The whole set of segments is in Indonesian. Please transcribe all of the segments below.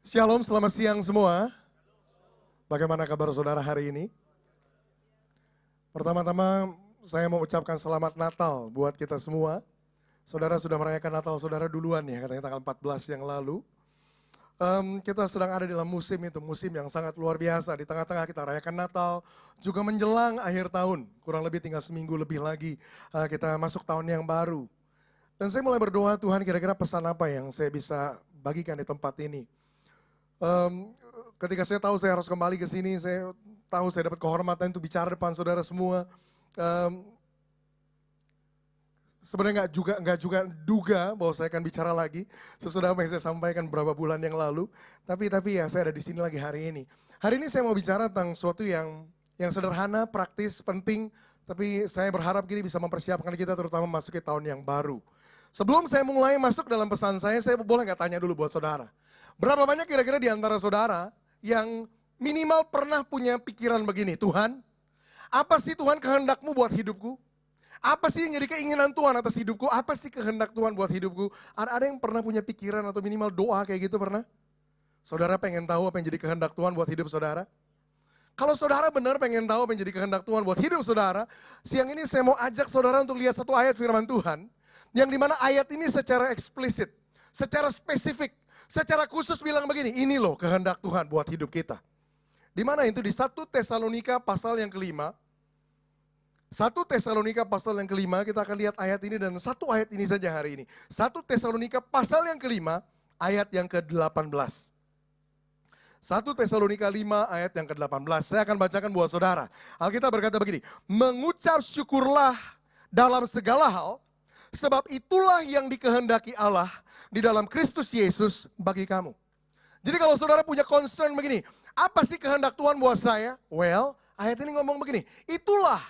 Shalom, selamat siang semua. Bagaimana kabar saudara hari ini? Pertama-tama saya mau ucapkan selamat Natal buat kita semua. Saudara sudah merayakan Natal saudara duluan ya, katanya tanggal 14 yang lalu. Kita sedang ada dalam musim itu, musim yang sangat luar biasa. Di tengah-tengah kita rayakan Natal, juga menjelang akhir tahun. Kurang lebih tinggal seminggu lebih lagi kita masuk tahun yang baru. Dan saya mulai berdoa, Tuhan kira-kira pesan apa yang saya bisa bagikan di tempat ini. Ketika saya tahu saya harus kembali ke sini, saya tahu saya dapat kehormatan untuk bicara depan saudara semua. Sebenarnya nggak juga duga bahwa saya akan bicara lagi sesudah apa yang saya sampaikan beberapa bulan yang lalu. Tapi ya saya ada di sini lagi hari ini. Hari ini saya mau bicara tentang sesuatu yang sederhana, praktis, penting. Tapi saya berharap gini bisa mempersiapkan kita terutama masuk ke tahun yang baru. Sebelum saya mulai masuk dalam pesan saya boleh nggak tanya dulu buat saudara. Berapa banyak kira-kira di antara saudara yang minimal pernah punya pikiran begini, Tuhan, apa sih Tuhan kehendakmu buat hidupku? Apa sih yang jadi keinginan Tuhan atas hidupku? Apa sih kehendak Tuhan buat hidupku? Ada yang pernah punya pikiran atau minimal doa kayak gitu pernah? Saudara pengen tahu apa yang jadi kehendak Tuhan buat hidup saudara? Kalau saudara benar pengen tahu apa yang jadi kehendak Tuhan buat hidup saudara, siang ini saya mau ajak saudara untuk lihat satu ayat firman Tuhan, yang dimana ayat ini secara eksplisit, secara spesifik, secara khusus bilang begini, ini loh kehendak Tuhan buat hidup kita. Di mana itu? Di 1 Tesalonika pasal yang kelima. 1 Tesalonika pasal yang kelima, kita akan lihat ayat ini dan satu ayat ini saja hari ini. 1 Tesalonika pasal yang kelima, ayat yang ke-18. 1 Tesalonika 5 ayat yang ke-18. Saya akan bacakan buat saudara. Alkitab berkata begini, mengucap syukurlah dalam segala hal, sebab itulah yang dikehendaki Allah di dalam Kristus Yesus bagi kamu. Jadi kalau saudara punya concern begini, apa sih kehendak Tuhan buat saya? Well, ayat ini ngomong begini, itulah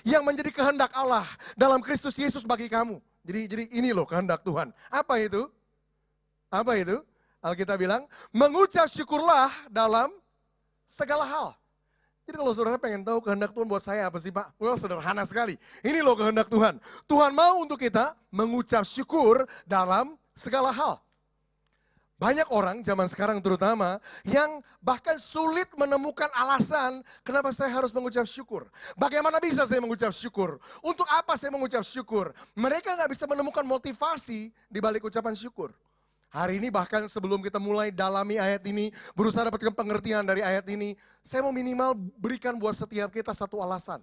yang menjadi kehendak Allah dalam Kristus Yesus bagi kamu. Jadi ini loh kehendak Tuhan. Apa itu? Apa itu? Alkitab bilang, mengucap syukurlah dalam segala hal. Jadi kalau saudara pengen tahu kehendak Tuhan buat saya apa sih Pak? Well, sederhana sekali. Ini loh kehendak Tuhan. Tuhan mau untuk kita mengucap syukur dalam segala hal. Banyak orang zaman sekarang terutama yang bahkan sulit menemukan alasan kenapa saya harus mengucap syukur. Bagaimana bisa saya mengucap syukur? Untuk apa saya mengucap syukur? Mereka nggak bisa menemukan motivasi di balik ucapan syukur. Hari ini bahkan sebelum kita mulai dalami ayat ini, berusaha dapatkan pengertian dari ayat ini, saya mau minimal berikan buat setiap kita satu alasan.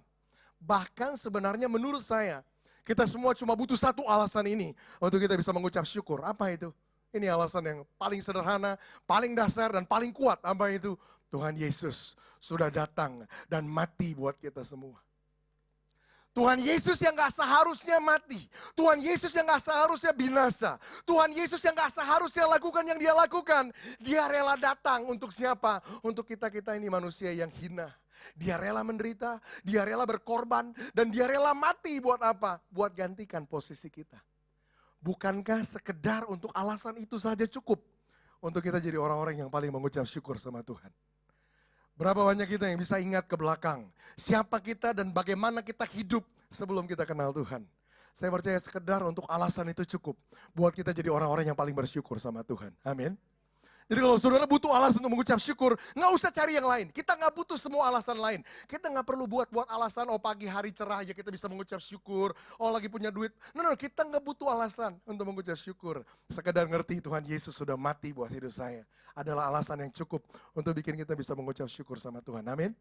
Bahkan sebenarnya menurut saya, kita semua cuma butuh satu alasan ini untuk kita bisa mengucap syukur. Apa itu? Ini alasan yang paling sederhana, paling dasar, dan paling kuat. Apa itu? Tuhan Yesus sudah datang dan mati buat kita semua. Tuhan Yesus yang gak seharusnya mati. Tuhan Yesus yang gak seharusnya binasa. Tuhan Yesus yang gak seharusnya lakukan yang dia lakukan. Dia rela datang untuk siapa? Untuk kita-kita ini manusia yang hina. Dia rela menderita, dia rela berkorban, dan dia rela mati buat apa? Buat gantikan posisi kita. Bukankah sekedar untuk alasan itu saja cukup untuk kita jadi orang-orang yang paling mengucap syukur sama Tuhan? Berapa banyak kita yang bisa ingat ke belakang, siapa kita dan bagaimana kita hidup sebelum kita kenal Tuhan? Saya percaya sekedar untuk alasan itu cukup buat kita jadi orang-orang yang paling bersyukur sama Tuhan. Amin. Jadi kalau saudara butuh alasan untuk mengucap syukur, nggak usah cari yang lain. Kita nggak butuh semua alasan lain. Kita nggak perlu buat alasan, oh pagi hari cerah ya kita bisa mengucap syukur. Oh lagi punya duit. No, kita nggak butuh alasan untuk mengucap syukur. Sekedar ngerti Tuhan Yesus sudah mati buat hidup saya. Adalah alasan yang cukup untuk bikin kita bisa mengucap syukur sama Tuhan. Amin.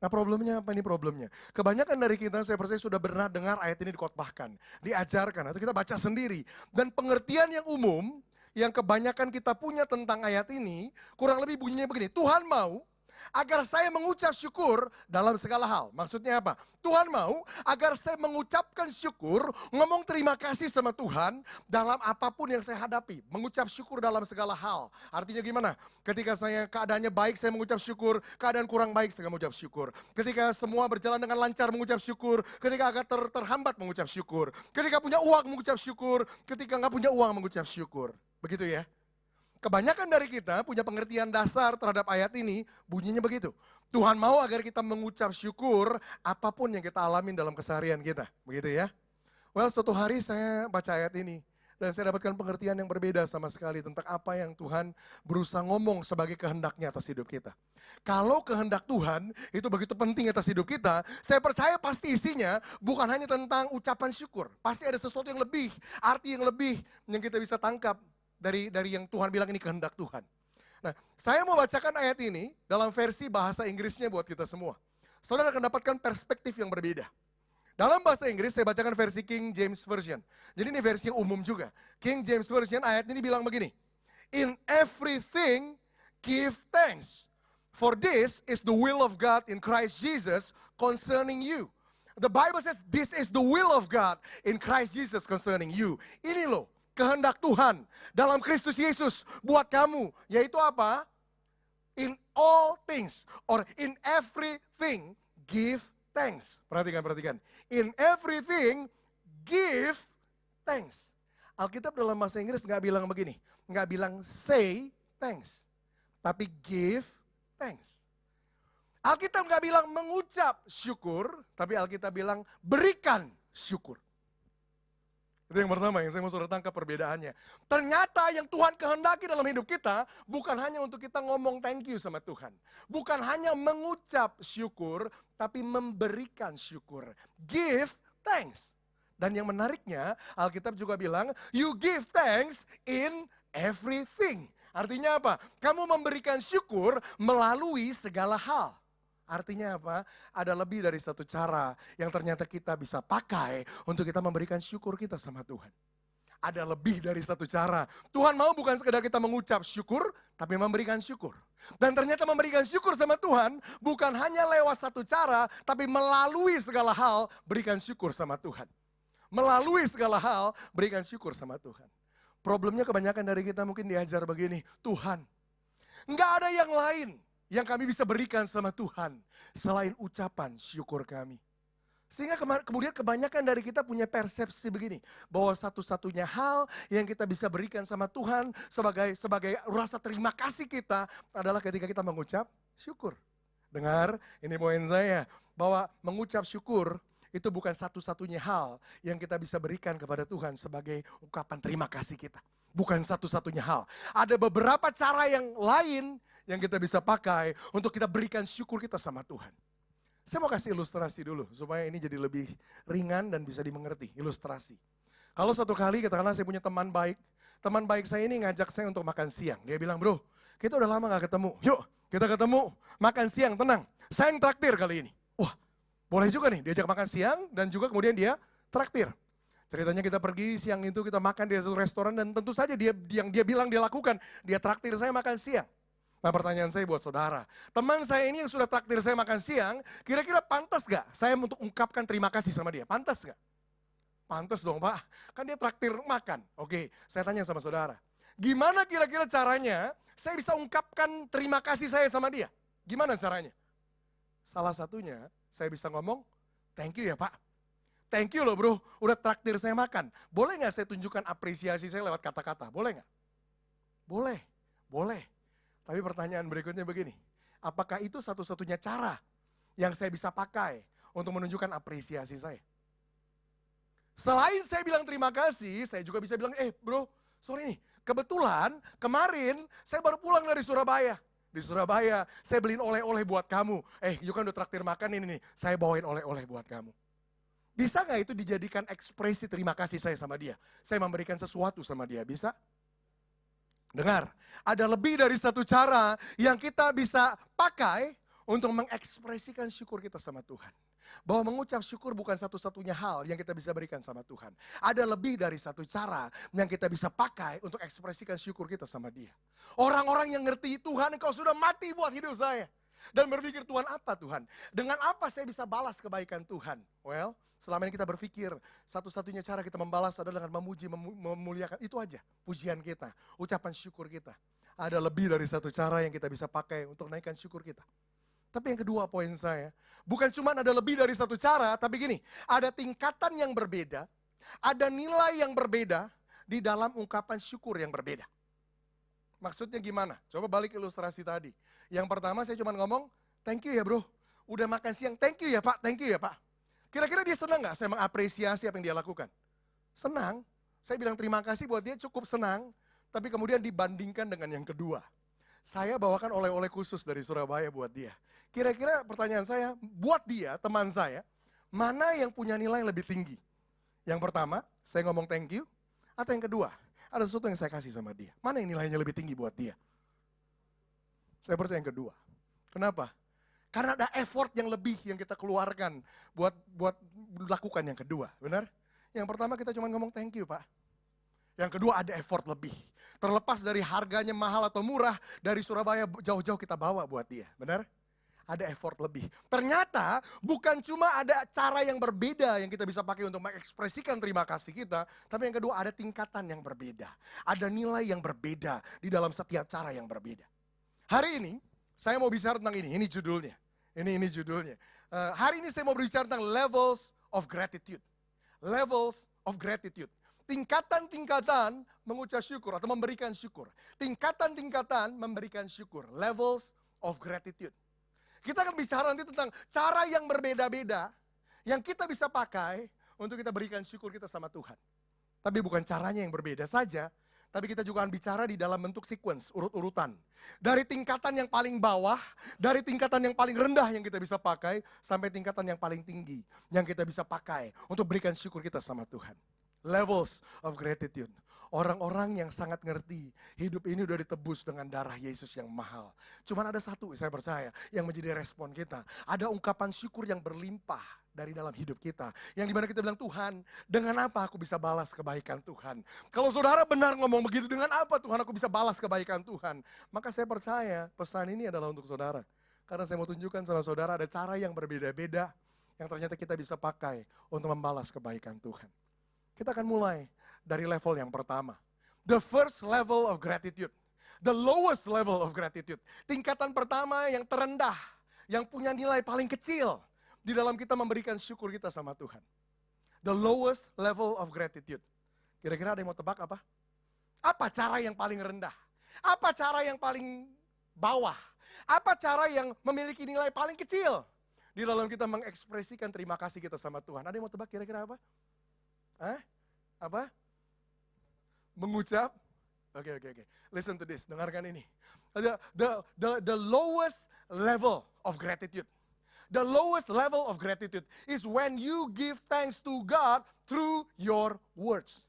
Nah problemnya apa ini problemnya? Kebanyakan dari kita saya percaya sudah pernah dengar ayat ini dikotbahkan, diajarkan, atau kita baca sendiri. Dan pengertian yang umum, yang kebanyakan kita punya tentang ayat ini, kurang lebih bunyinya begini, Tuhan mau agar saya mengucap syukur dalam segala hal. Maksudnya apa? Tuhan mau agar saya mengucapkan syukur, ngomong terima kasih sama Tuhan dalam apapun yang saya hadapi. Mengucap syukur dalam segala hal. Artinya gimana? Ketika saya keadaannya baik, saya mengucap syukur. Keadaan kurang baik, saya mengucap syukur. Ketika semua berjalan dengan lancar, mengucap syukur. Ketika agak terhambat, mengucap syukur. Ketika punya uang, mengucap syukur. Ketika nggak punya uang, mengucap syukur. Begitu ya. Kebanyakan dari kita punya pengertian dasar terhadap ayat ini, bunyinya begitu. Tuhan mau agar kita mengucap syukur apapun yang kita alamin dalam keseharian kita. Begitu ya. Well, suatu hari saya baca ayat ini. Dan saya dapatkan pengertian yang berbeda sama sekali tentang apa yang Tuhan berusaha ngomong sebagai kehendaknya atas hidup kita. Kalau kehendak Tuhan itu begitu penting atas hidup kita, saya percaya pasti isinya bukan hanya tentang ucapan syukur. Pasti ada sesuatu yang lebih, arti yang lebih yang kita bisa tangkap dari yang Tuhan bilang ini kehendak Tuhan. Nah, saya mau bacakan ayat ini dalam versi bahasa Inggrisnya buat kita semua. Saudara akan dapatkan perspektif yang berbeda. Dalam bahasa Inggris, saya bacakan versi King James Version. Jadi ini versi yang umum juga. King James Version ayat ini bilang begini. In everything give thanks. For this is the will of God in Christ Jesus concerning you. The Bible says this is the will of God in Christ Jesus concerning you. Ini loh, kehendak Tuhan dalam Kristus Yesus buat kamu. Yaitu apa? In all things or in everything give thanks. Perhatikan. In everything, give thanks. Alkitab dalam bahasa Inggris nggak bilang begini. Nggak bilang say thanks. Tapi give thanks. Alkitab nggak bilang mengucap syukur. Tapi Alkitab bilang berikan syukur. Itu yang pertama yang saya mau saudara tangkap perbedaannya. Ternyata yang Tuhan kehendaki dalam hidup kita bukan hanya untuk kita ngomong thank you sama Tuhan. Bukan hanya mengucap syukur, tapi memberikan syukur. Give thanks. Dan yang menariknya, Alkitab juga bilang, you give thanks in everything. Artinya apa? Kamu memberikan syukur melalui segala hal. Artinya apa? Ada lebih dari satu cara yang ternyata kita bisa pakai untuk kita memberikan syukur kita sama Tuhan. Ada lebih dari satu cara. Tuhan mau bukan sekedar kita mengucap syukur, tapi memberikan syukur. Dan ternyata memberikan syukur sama Tuhan bukan hanya lewat satu cara, tapi melalui segala hal berikan syukur sama Tuhan. Melalui segala hal berikan syukur sama Tuhan. Problemnya kebanyakan dari kita mungkin diajar begini, Tuhan, nggak ada yang lain yang kami bisa berikan sama Tuhan selain ucapan syukur kami. Sehingga kemudian kebanyakan dari kita punya persepsi begini, bahwa satu-satunya hal yang kita bisa berikan sama Tuhan sebagai rasa terima kasih kita adalah ketika kita mengucap syukur. Dengar, ini poin saya, bahwa mengucap syukur itu bukan satu-satunya hal yang kita bisa berikan kepada Tuhan sebagai ungkapan terima kasih kita. Bukan satu-satunya hal. Ada beberapa cara yang lain yang kita bisa pakai untuk kita berikan syukur kita sama Tuhan. Saya mau kasih ilustrasi dulu supaya ini jadi lebih ringan dan bisa dimengerti. Ilustrasi. Kalau satu kali katakanlah saya punya teman baik saya ini ngajak saya untuk makan siang. Dia bilang, bro, kita udah lama gak ketemu. Yuk kita ketemu makan siang, tenang. Saya yang traktir kali ini. Wah, boleh juga nih diajak makan siang dan juga kemudian dia traktir. Ceritanya kita pergi siang itu kita makan di satu restoran dan tentu saja yang dia bilang dia lakukan, dia traktir saya makan siang. Nah pertanyaan saya buat saudara, teman saya ini yang sudah traktir saya makan siang, kira-kira pantas gak saya untuk ungkapkan terima kasih sama dia? Pantas gak? Pantas dong Pak, kan dia traktir makan. Oke, saya tanya sama saudara, gimana kira-kira caranya saya bisa ungkapkan terima kasih saya sama dia? Gimana caranya? Salah satunya saya bisa ngomong, thank you ya Pak. Thank you loh bro, udah traktir saya makan. Boleh gak saya tunjukkan apresiasi saya lewat kata-kata? Boleh gak? Boleh, boleh. Tapi pertanyaan berikutnya begini, apakah itu satu-satunya cara yang saya bisa pakai untuk menunjukkan apresiasi saya? Selain saya bilang terima kasih, saya juga bisa bilang, bro, sorry nih, kebetulan kemarin saya baru pulang dari Surabaya. Di Surabaya, saya beliin oleh-oleh buat kamu. You kan udah traktir makan ini nih, saya bawain oleh-oleh buat kamu. Bisa nggak itu dijadikan ekspresi terima kasih saya sama dia? Saya memberikan sesuatu sama dia, bisa? Dengar, ada lebih dari satu cara yang kita bisa pakai untuk mengekspresikan syukur kita sama Tuhan. Bahwa mengucap syukur bukan satu-satunya hal yang kita bisa berikan sama Tuhan. Ada lebih dari satu cara yang kita bisa pakai untuk ekspresikan syukur kita sama dia. Orang-orang yang ngerti Tuhan, Engkau sudah mati buat hidup saya. Dan berpikir, Tuhan apa Tuhan? Dengan apa saya bisa balas kebaikan Tuhan? Well, selama ini kita berpikir satu-satunya cara kita membalas adalah dengan memuji, memuliakan. Itu aja pujian kita, ucapan syukur kita. Ada lebih dari satu cara yang kita bisa pakai untuk naikkan syukur kita. Tapi yang kedua poin saya, bukan cuma ada lebih dari satu cara, tapi gini, ada tingkatan yang berbeda, ada nilai yang berbeda di dalam ungkapan syukur yang berbeda. Maksudnya gimana? Coba balik ilustrasi tadi. Yang pertama saya cuma ngomong, thank you ya bro, udah makan siang, thank you ya pak, thank you ya pak. Kira-kira dia senang gak saya mengapresiasi apa yang dia lakukan? Senang. Saya bilang terima kasih buat dia cukup senang, tapi kemudian dibandingkan dengan yang kedua. Saya bawakan oleh-oleh khusus dari Surabaya buat dia. Kira-kira pertanyaan saya, buat dia, teman saya, mana yang punya nilai lebih tinggi? Yang pertama, saya ngomong thank you. Atau yang kedua, ada sesuatu yang saya kasih sama dia. Mana yang nilainya lebih tinggi buat dia? Saya percaya yang kedua. Kenapa? Karena ada effort yang lebih yang kita keluarkan buat lakukan yang kedua. Benar? Yang pertama kita cuma ngomong thank you, Pak. Yang kedua ada effort lebih. Terlepas dari harganya mahal atau murah, dari Surabaya jauh-jauh kita bawa buat dia. Benar? Ada effort lebih. Ternyata bukan cuma ada cara yang berbeda yang kita bisa pakai untuk mengekspresikan terima kasih kita, tapi yang kedua ada tingkatan yang berbeda. Ada nilai yang berbeda di dalam setiap cara yang berbeda. Hari ini saya mau bicara tentang ini judulnya. Ini judulnya. Hari ini saya mau berbicara tentang levels of gratitude. Levels of gratitude. Tingkatan-tingkatan mengucap syukur atau memberikan syukur. Tingkatan-tingkatan memberikan syukur. Levels of gratitude. Kita akan bicara nanti tentang cara yang berbeda-beda yang kita bisa pakai untuk kita berikan syukur kita sama Tuhan. Tapi bukan caranya yang berbeda saja, tapi kita juga akan bicara di dalam bentuk sequence, urut-urutan. Dari tingkatan yang paling bawah, dari tingkatan yang paling rendah yang kita bisa pakai, sampai tingkatan yang paling tinggi yang kita bisa pakai untuk berikan syukur kita sama Tuhan. Levels of gratitude. Orang-orang yang sangat ngerti hidup ini udah ditebus dengan darah Yesus yang mahal. Cuman ada satu saya percaya yang menjadi respon kita. Ada ungkapan syukur yang berlimpah dari dalam hidup kita. Yang dimana kita bilang, Tuhan, dengan apa aku bisa balas kebaikan Tuhan? Kalau saudara benar ngomong begitu, dengan apa Tuhan aku bisa balas kebaikan Tuhan? Maka saya percaya pesan ini adalah untuk saudara. Karena saya mau tunjukkan sama saudara ada cara yang berbeda-beda yang ternyata kita bisa pakai untuk membalas kebaikan Tuhan. Kita akan mulai dari level yang pertama. The first level of gratitude. The lowest level of gratitude. Tingkatan pertama yang terendah, yang punya nilai paling kecil di dalam kita memberikan syukur kita sama Tuhan. The lowest level of gratitude. Kira-kira ada yang mau tebak apa? Apa cara yang paling rendah? Apa cara yang paling bawah? Apa cara yang memiliki nilai paling kecil di dalam kita mengekspresikan terima kasih kita sama Tuhan? Ada yang mau tebak kira-kira apa? Apa? Mengucap. Oke. Listen to this, dengarkan ini. The lowest level of gratitude. The lowest level of gratitude is when you give thanks to God through your words.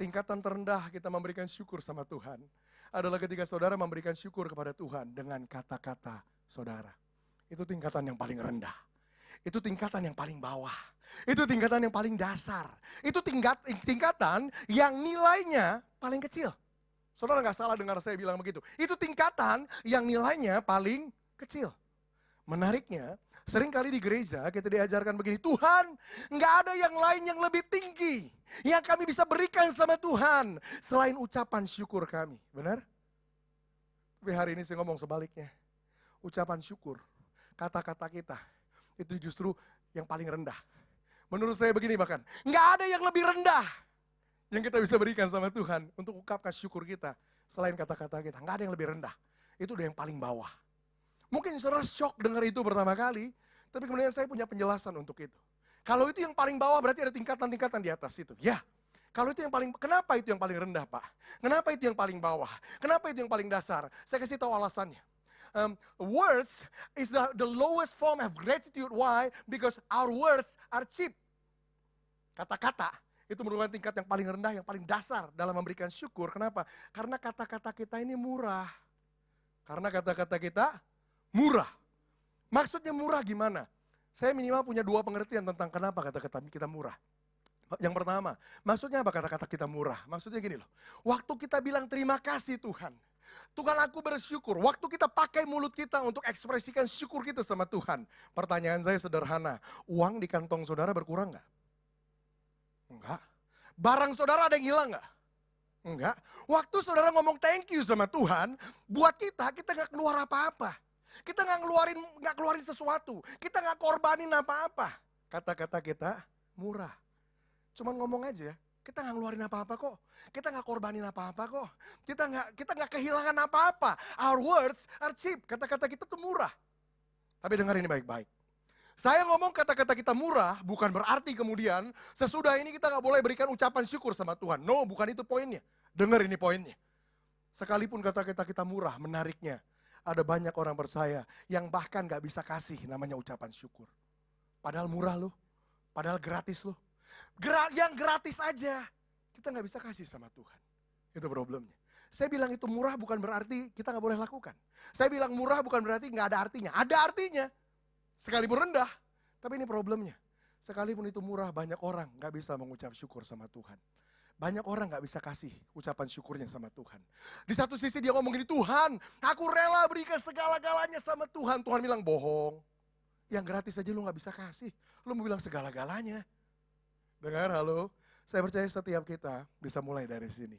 Tingkatan terendah kita memberikan syukur sama Tuhan adalah ketika saudara memberikan syukur kepada Tuhan dengan kata-kata saudara. Itu tingkatan yang paling rendah. Itu tingkatan yang paling bawah. Itu tingkatan yang paling dasar. Itu tingkatan yang nilainya paling kecil. Saudara nggak salah dengar saya bilang begitu. Itu tingkatan yang nilainya paling kecil. Menariknya, seringkali di gereja kita diajarkan begini, Tuhan, nggak ada yang lain yang lebih tinggi yang kami bisa berikan sama Tuhan selain ucapan syukur kami. Benar? Tapi hari ini saya ngomong sebaliknya. Ucapan syukur, kata-kata kita, itu justru yang paling rendah. Menurut saya begini bahkan, nggak ada yang lebih rendah yang kita bisa berikan sama Tuhan untuk ungkapkan syukur kita selain kata-kata kita. Nggak ada yang lebih rendah. Itu udah yang paling bawah. Mungkin saudara shock dengar itu pertama kali, tapi kemudian saya punya penjelasan untuk itu. Kalau itu yang paling bawah berarti ada tingkatan-tingkatan di atas itu. Ya, kalau itu yang paling, kenapa itu yang paling rendah Pak? Kenapa itu yang paling bawah? Kenapa itu yang paling dasar? Saya kasih tahu alasannya. Words is the lowest form of gratitude. Why? Because our words are cheap. Kata-kata itu merupakan tingkat yang paling rendah, yang paling dasar dalam memberikan syukur. Kenapa? Karena kata-kata kita ini murah. Karena kata-kata kita murah. Maksudnya murah gimana? Saya minimal punya dua pengertian tentang kenapa kata-kata kita murah. Yang pertama, maksudnya apa kata-kata kita murah? Maksudnya gini loh, waktu kita bilang terima kasih Tuhan, Tuhan aku bersyukur, waktu kita pakai mulut kita untuk ekspresikan syukur kita sama Tuhan. Pertanyaan saya sederhana, uang di kantong saudara berkurang nggak? Enggak. Barang saudara ada yang hilang nggak? Enggak. Waktu saudara ngomong thank you sama Tuhan, buat kita nggak keluar apa-apa. Kita nggak keluarin sesuatu. Kita nggak korbanin apa-apa. Kata-kata kita murah. Cuman ngomong aja, kita nggak ngeluarin apa-apa kok. Kita nggak korbanin apa-apa kok. Kita nggak kehilangan apa-apa. Our words are cheap. Kata-kata kita tuh murah. Tapi dengar ini baik-baik. Saya ngomong kata-kata kita murah, bukan berarti kemudian sesudah ini kita nggak boleh berikan ucapan syukur sama Tuhan. No, bukan itu poinnya. Dengar ini poinnya. Sekalipun kata-kata kita murah, menariknya, ada banyak orang percaya yang bahkan nggak bisa kasih namanya ucapan syukur. Padahal murah loh, padahal gratis loh. Yang gratis aja, kita nggak bisa kasih sama Tuhan. Itu problemnya. Saya bilang itu murah bukan berarti kita nggak boleh lakukan. Saya bilang murah bukan berarti nggak ada artinya. Ada artinya. Sekalipun rendah, tapi ini problemnya. Sekalipun itu murah, banyak orang nggak bisa mengucap syukur sama Tuhan. Banyak orang nggak bisa kasih ucapan syukurnya sama Tuhan. Di satu sisi dia ngomong gini, Tuhan, aku rela berikan segala-galanya sama Tuhan. Tuhan bilang, bohong. Yang gratis aja lu nggak bisa kasih. Lu mau bilang segala-galanya. Dengar, halo. Saya percaya setiap kita bisa mulai dari sini.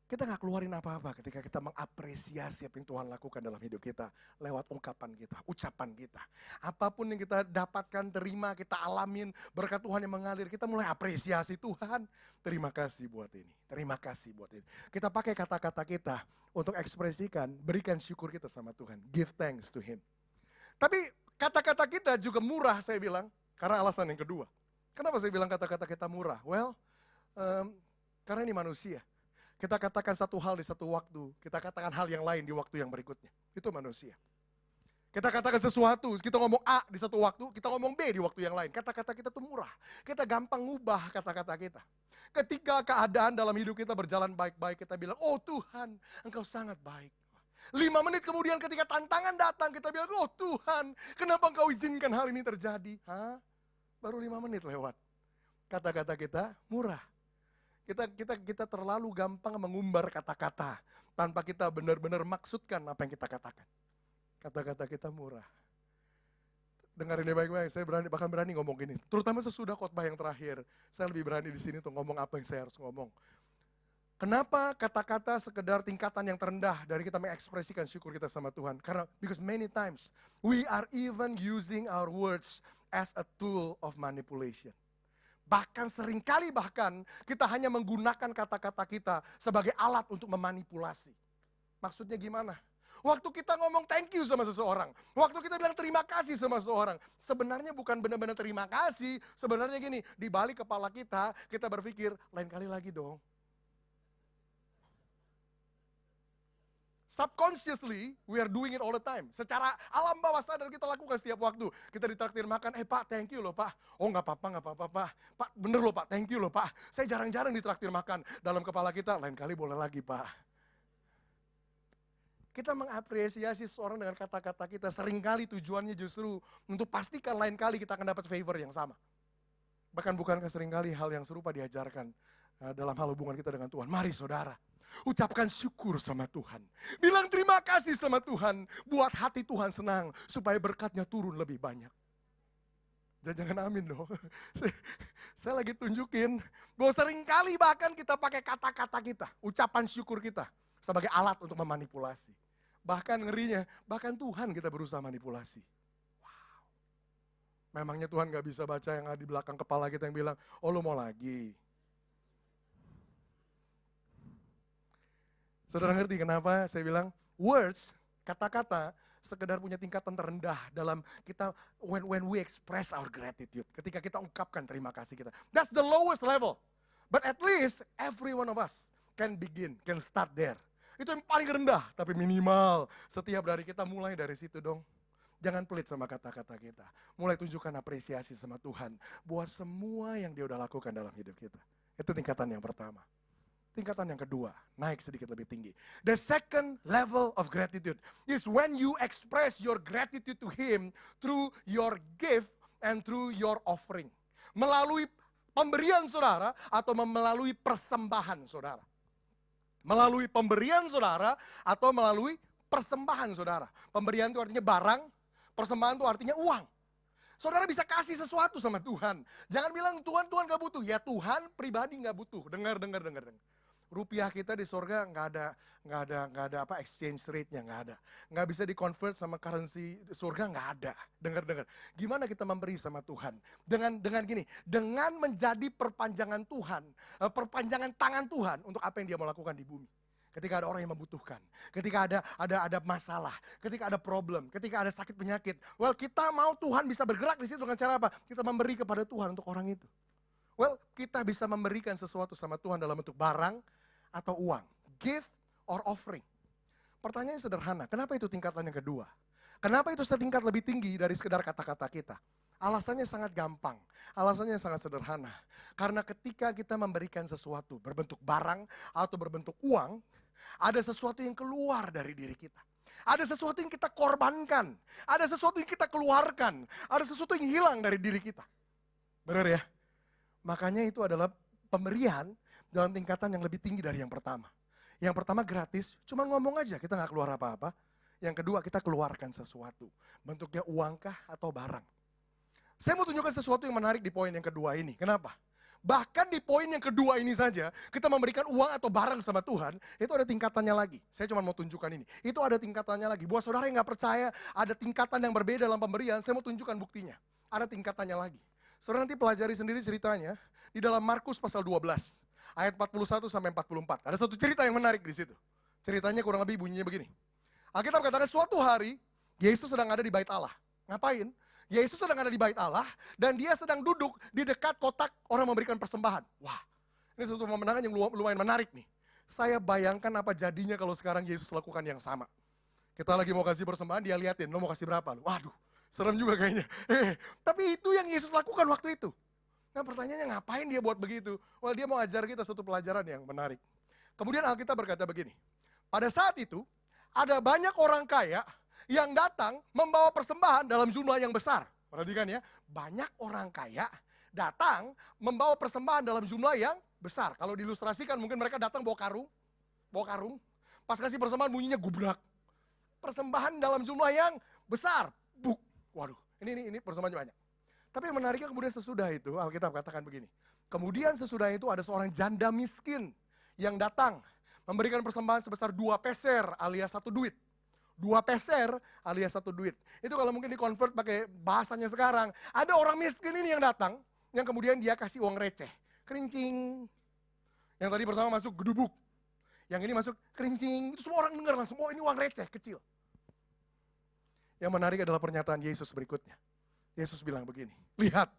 Kita nggak keluarin apa-apa ketika kita mengapresiasi apa yang Tuhan lakukan dalam hidup kita. Lewat ungkapan kita, ucapan kita. Apapun yang kita dapatkan, terima, kita alamin, berkat Tuhan yang mengalir. Kita mulai apresiasi Tuhan. Terima kasih buat ini, terima kasih buat ini. Kita pakai kata-kata kita untuk ekspresikan, berikan syukur kita sama Tuhan. Give thanks to Him. Tapi kata-kata kita juga murah saya bilang, karena alasan yang kedua. Kenapa saya bilang kata-kata kita murah? Well, karena ini manusia. Kita katakan satu hal di satu waktu, kita katakan hal yang lain di waktu yang berikutnya. Itu manusia. Kita katakan sesuatu, kita ngomong A di satu waktu, kita ngomong B di waktu yang lain. Kata-kata kita tuh murah. Kita gampang ngubah kata-kata kita. Ketika keadaan dalam hidup kita berjalan baik-baik, kita bilang, oh Tuhan, Engkau sangat baik. 5 menit kemudian ketika tantangan datang, kita bilang, oh Tuhan, kenapa Engkau izinkan hal ini terjadi? Hah? Baru 5 menit lewat. Kata-kata kita murah. Kita terlalu gampang mengumbar kata-kata tanpa kita benar-benar maksudkan apa yang kita katakan. Kata-kata kita murah. Dengar ini baik-baik, saya bahkan berani ngomong gini. Terutama sesudah khotbah yang terakhir, saya lebih berani di sini untuk ngomong apa yang saya harus ngomong. Kenapa kata-kata sekedar tingkatan yang terendah dari kita mengekspresikan syukur kita sama Tuhan? Karena because many times we are even using our words as a tool of manipulation. Bahkan seringkali kita hanya menggunakan kata-kata kita sebagai alat untuk memanipulasi. Maksudnya gimana? Waktu kita ngomong thank you sama seseorang, waktu kita bilang terima kasih sama seseorang, sebenarnya bukan benar-benar terima kasih, sebenarnya gini, di balik kepala kita berpikir lain kali lagi dong. Subconsciously, we are doing it all the time. Secara alam bawah sadar kita lakukan setiap waktu. Kita ditraktir makan, Pak, thank you loh Pak. Oh nggak apa-apa Pak. Pak, bener loh Pak, thank you loh Pak. Saya jarang-jarang ditraktir makan. Dalam kepala kita, lain kali boleh lagi Pak. Kita mengapresiasi seseorang dengan kata-kata kita. Seringkali tujuannya justru untuk pastikan lain kali kita akan dapat favor yang sama. Bahkan bukankah seringkali hal yang serupa diajarkan dalam hal hubungan kita dengan Tuhan. Mari saudara, ucapkan syukur sama Tuhan. Bilang terima kasih sama Tuhan. Buat hati Tuhan senang. Supaya berkatnya turun lebih banyak. Jangan amin loh. Saya lagi tunjukin. Bahwa seringkali bahkan kita pakai kata-kata kita. Ucapan syukur kita. Sebagai alat untuk memanipulasi. Bahkan ngerinya, bahkan Tuhan kita berusaha manipulasi. Wow. Memangnya Tuhan gak bisa baca yang ada di belakang kepala kita yang bilang, oh lu mau lagi. Saudara ngerti kenapa saya bilang words, kata-kata sekedar punya tingkatan terendah dalam kita when we express our gratitude. Ketika kita ungkapkan terima kasih kita. That's the lowest level. But at least every one of us can start there. Itu yang paling rendah, tapi minimal setiap dari kita mulai dari situ dong. Jangan pelit sama kata-kata kita. Mulai tunjukkan apresiasi sama Tuhan buat semua yang dia udah lakukan dalam hidup kita. Itu tingkatan yang pertama. Tingkatan yang kedua, naik sedikit lebih tinggi. The second level of gratitude is when you express your gratitude to Him through your gift and through your offering. Melalui pemberian saudara atau melalui persembahan saudara. Melalui pemberian saudara atau melalui persembahan saudara. Pemberian itu artinya barang, persembahan itu artinya uang. Saudara bisa kasih sesuatu sama Tuhan. Jangan bilang Tuhan gak butuh. Ya Tuhan pribadi gak butuh. Dengar. Rupiah kita di surga nggak ada apa exchange rate-nya, nggak ada. Nggak bisa di-convert sama currency surga, nggak ada. Dengar. Gimana kita memberi sama Tuhan? Dengan gini, dengan menjadi perpanjangan Tuhan, perpanjangan tangan Tuhan untuk apa yang dia mau lakukan di bumi. ketika ada orang yang membutuhkan, ketika ada masalah, ketika ada problem, ketika ada sakit penyakit. Well, kita mau Tuhan bisa bergerak di situ dengan cara apa? Kita memberi kepada Tuhan untuk orang itu. Well, kita bisa memberikan sesuatu sama Tuhan dalam bentuk barang atau uang. Gift or offering. Pertanyaannya sederhana, kenapa itu tingkatan yang kedua? Kenapa itu setingkat lebih tinggi dari sekedar kata-kata kita? Alasannya sangat gampang, alasannya sangat sederhana. Karena ketika kita memberikan sesuatu berbentuk barang atau berbentuk uang, ada sesuatu yang keluar dari diri kita. Ada sesuatu yang kita korbankan, ada sesuatu yang kita keluarkan, ada sesuatu yang hilang dari diri kita. Benar ya? Makanya itu adalah pemberian dalam tingkatan yang lebih tinggi dari yang pertama. Yang pertama gratis, cuma ngomong aja, kita nggak keluar apa-apa. Yang kedua, kita keluarkan sesuatu. Bentuknya uangkah atau barang. Saya mau tunjukkan sesuatu yang menarik di poin yang kedua ini. Kenapa? Bahkan di poin yang kedua ini saja, kita memberikan uang atau barang sama Tuhan, itu ada tingkatannya lagi. Saya cuma mau tunjukkan ini. Itu ada tingkatannya lagi. Buat saudara yang nggak percaya, ada tingkatan yang berbeda dalam pemberian, saya mau tunjukkan buktinya. Ada tingkatannya lagi. Saudara nanti pelajari sendiri ceritanya, di dalam Markus pasal 12, ayat 41 sampai 44. Ada satu cerita yang menarik di situ. Ceritanya kurang lebih bunyinya begini. Alkitab katakan suatu hari, Yesus sedang ada di bait Allah. Ngapain? Yesus sedang ada di bait Allah, dan dia sedang duduk di dekat kotak orang memberikan persembahan. Wah, ini satu pemandangan yang lumayan menarik nih. Saya bayangkan apa jadinya kalau sekarang Yesus lakukan yang sama. Kita lagi mau kasih persembahan, dia liatin, lo mau kasih berapa? Waduh, serem juga kayaknya. Tapi itu yang Yesus lakukan waktu itu. Nah pertanyaannya ngapain dia buat begitu? Well, dia mau ajar kita satu pelajaran yang menarik. Kemudian Alkitab berkata begini, pada saat itu ada banyak orang kaya yang datang membawa persembahan dalam jumlah yang besar. Perhatikan ya, banyak orang kaya datang membawa persembahan dalam jumlah yang besar. Kalau diilustrasikan mungkin mereka datang bawa karung. Pas kasih persembahan bunyinya gubrak. Persembahan dalam jumlah yang besar. Buk. Waduh, ini persembahannya banyak. Tapi yang menariknya kemudian sesudah itu, Alkitab katakan begini. Kemudian sesudah itu ada seorang janda miskin yang datang memberikan persembahan sebesar 2 peser alias 1 duit. 2 peser alias 1 duit. Itu kalau mungkin di-convert pakai bahasanya sekarang. Ada orang miskin ini yang datang, yang kemudian dia kasih uang receh. Kerincing. Yang tadi pertama masuk gedubuk. Yang ini masuk kerincing. Itu semua orang dengar langsung, oh ini uang receh, kecil. Yang menarik adalah pernyataan Yesus berikutnya. Yesus bilang begini, lihat,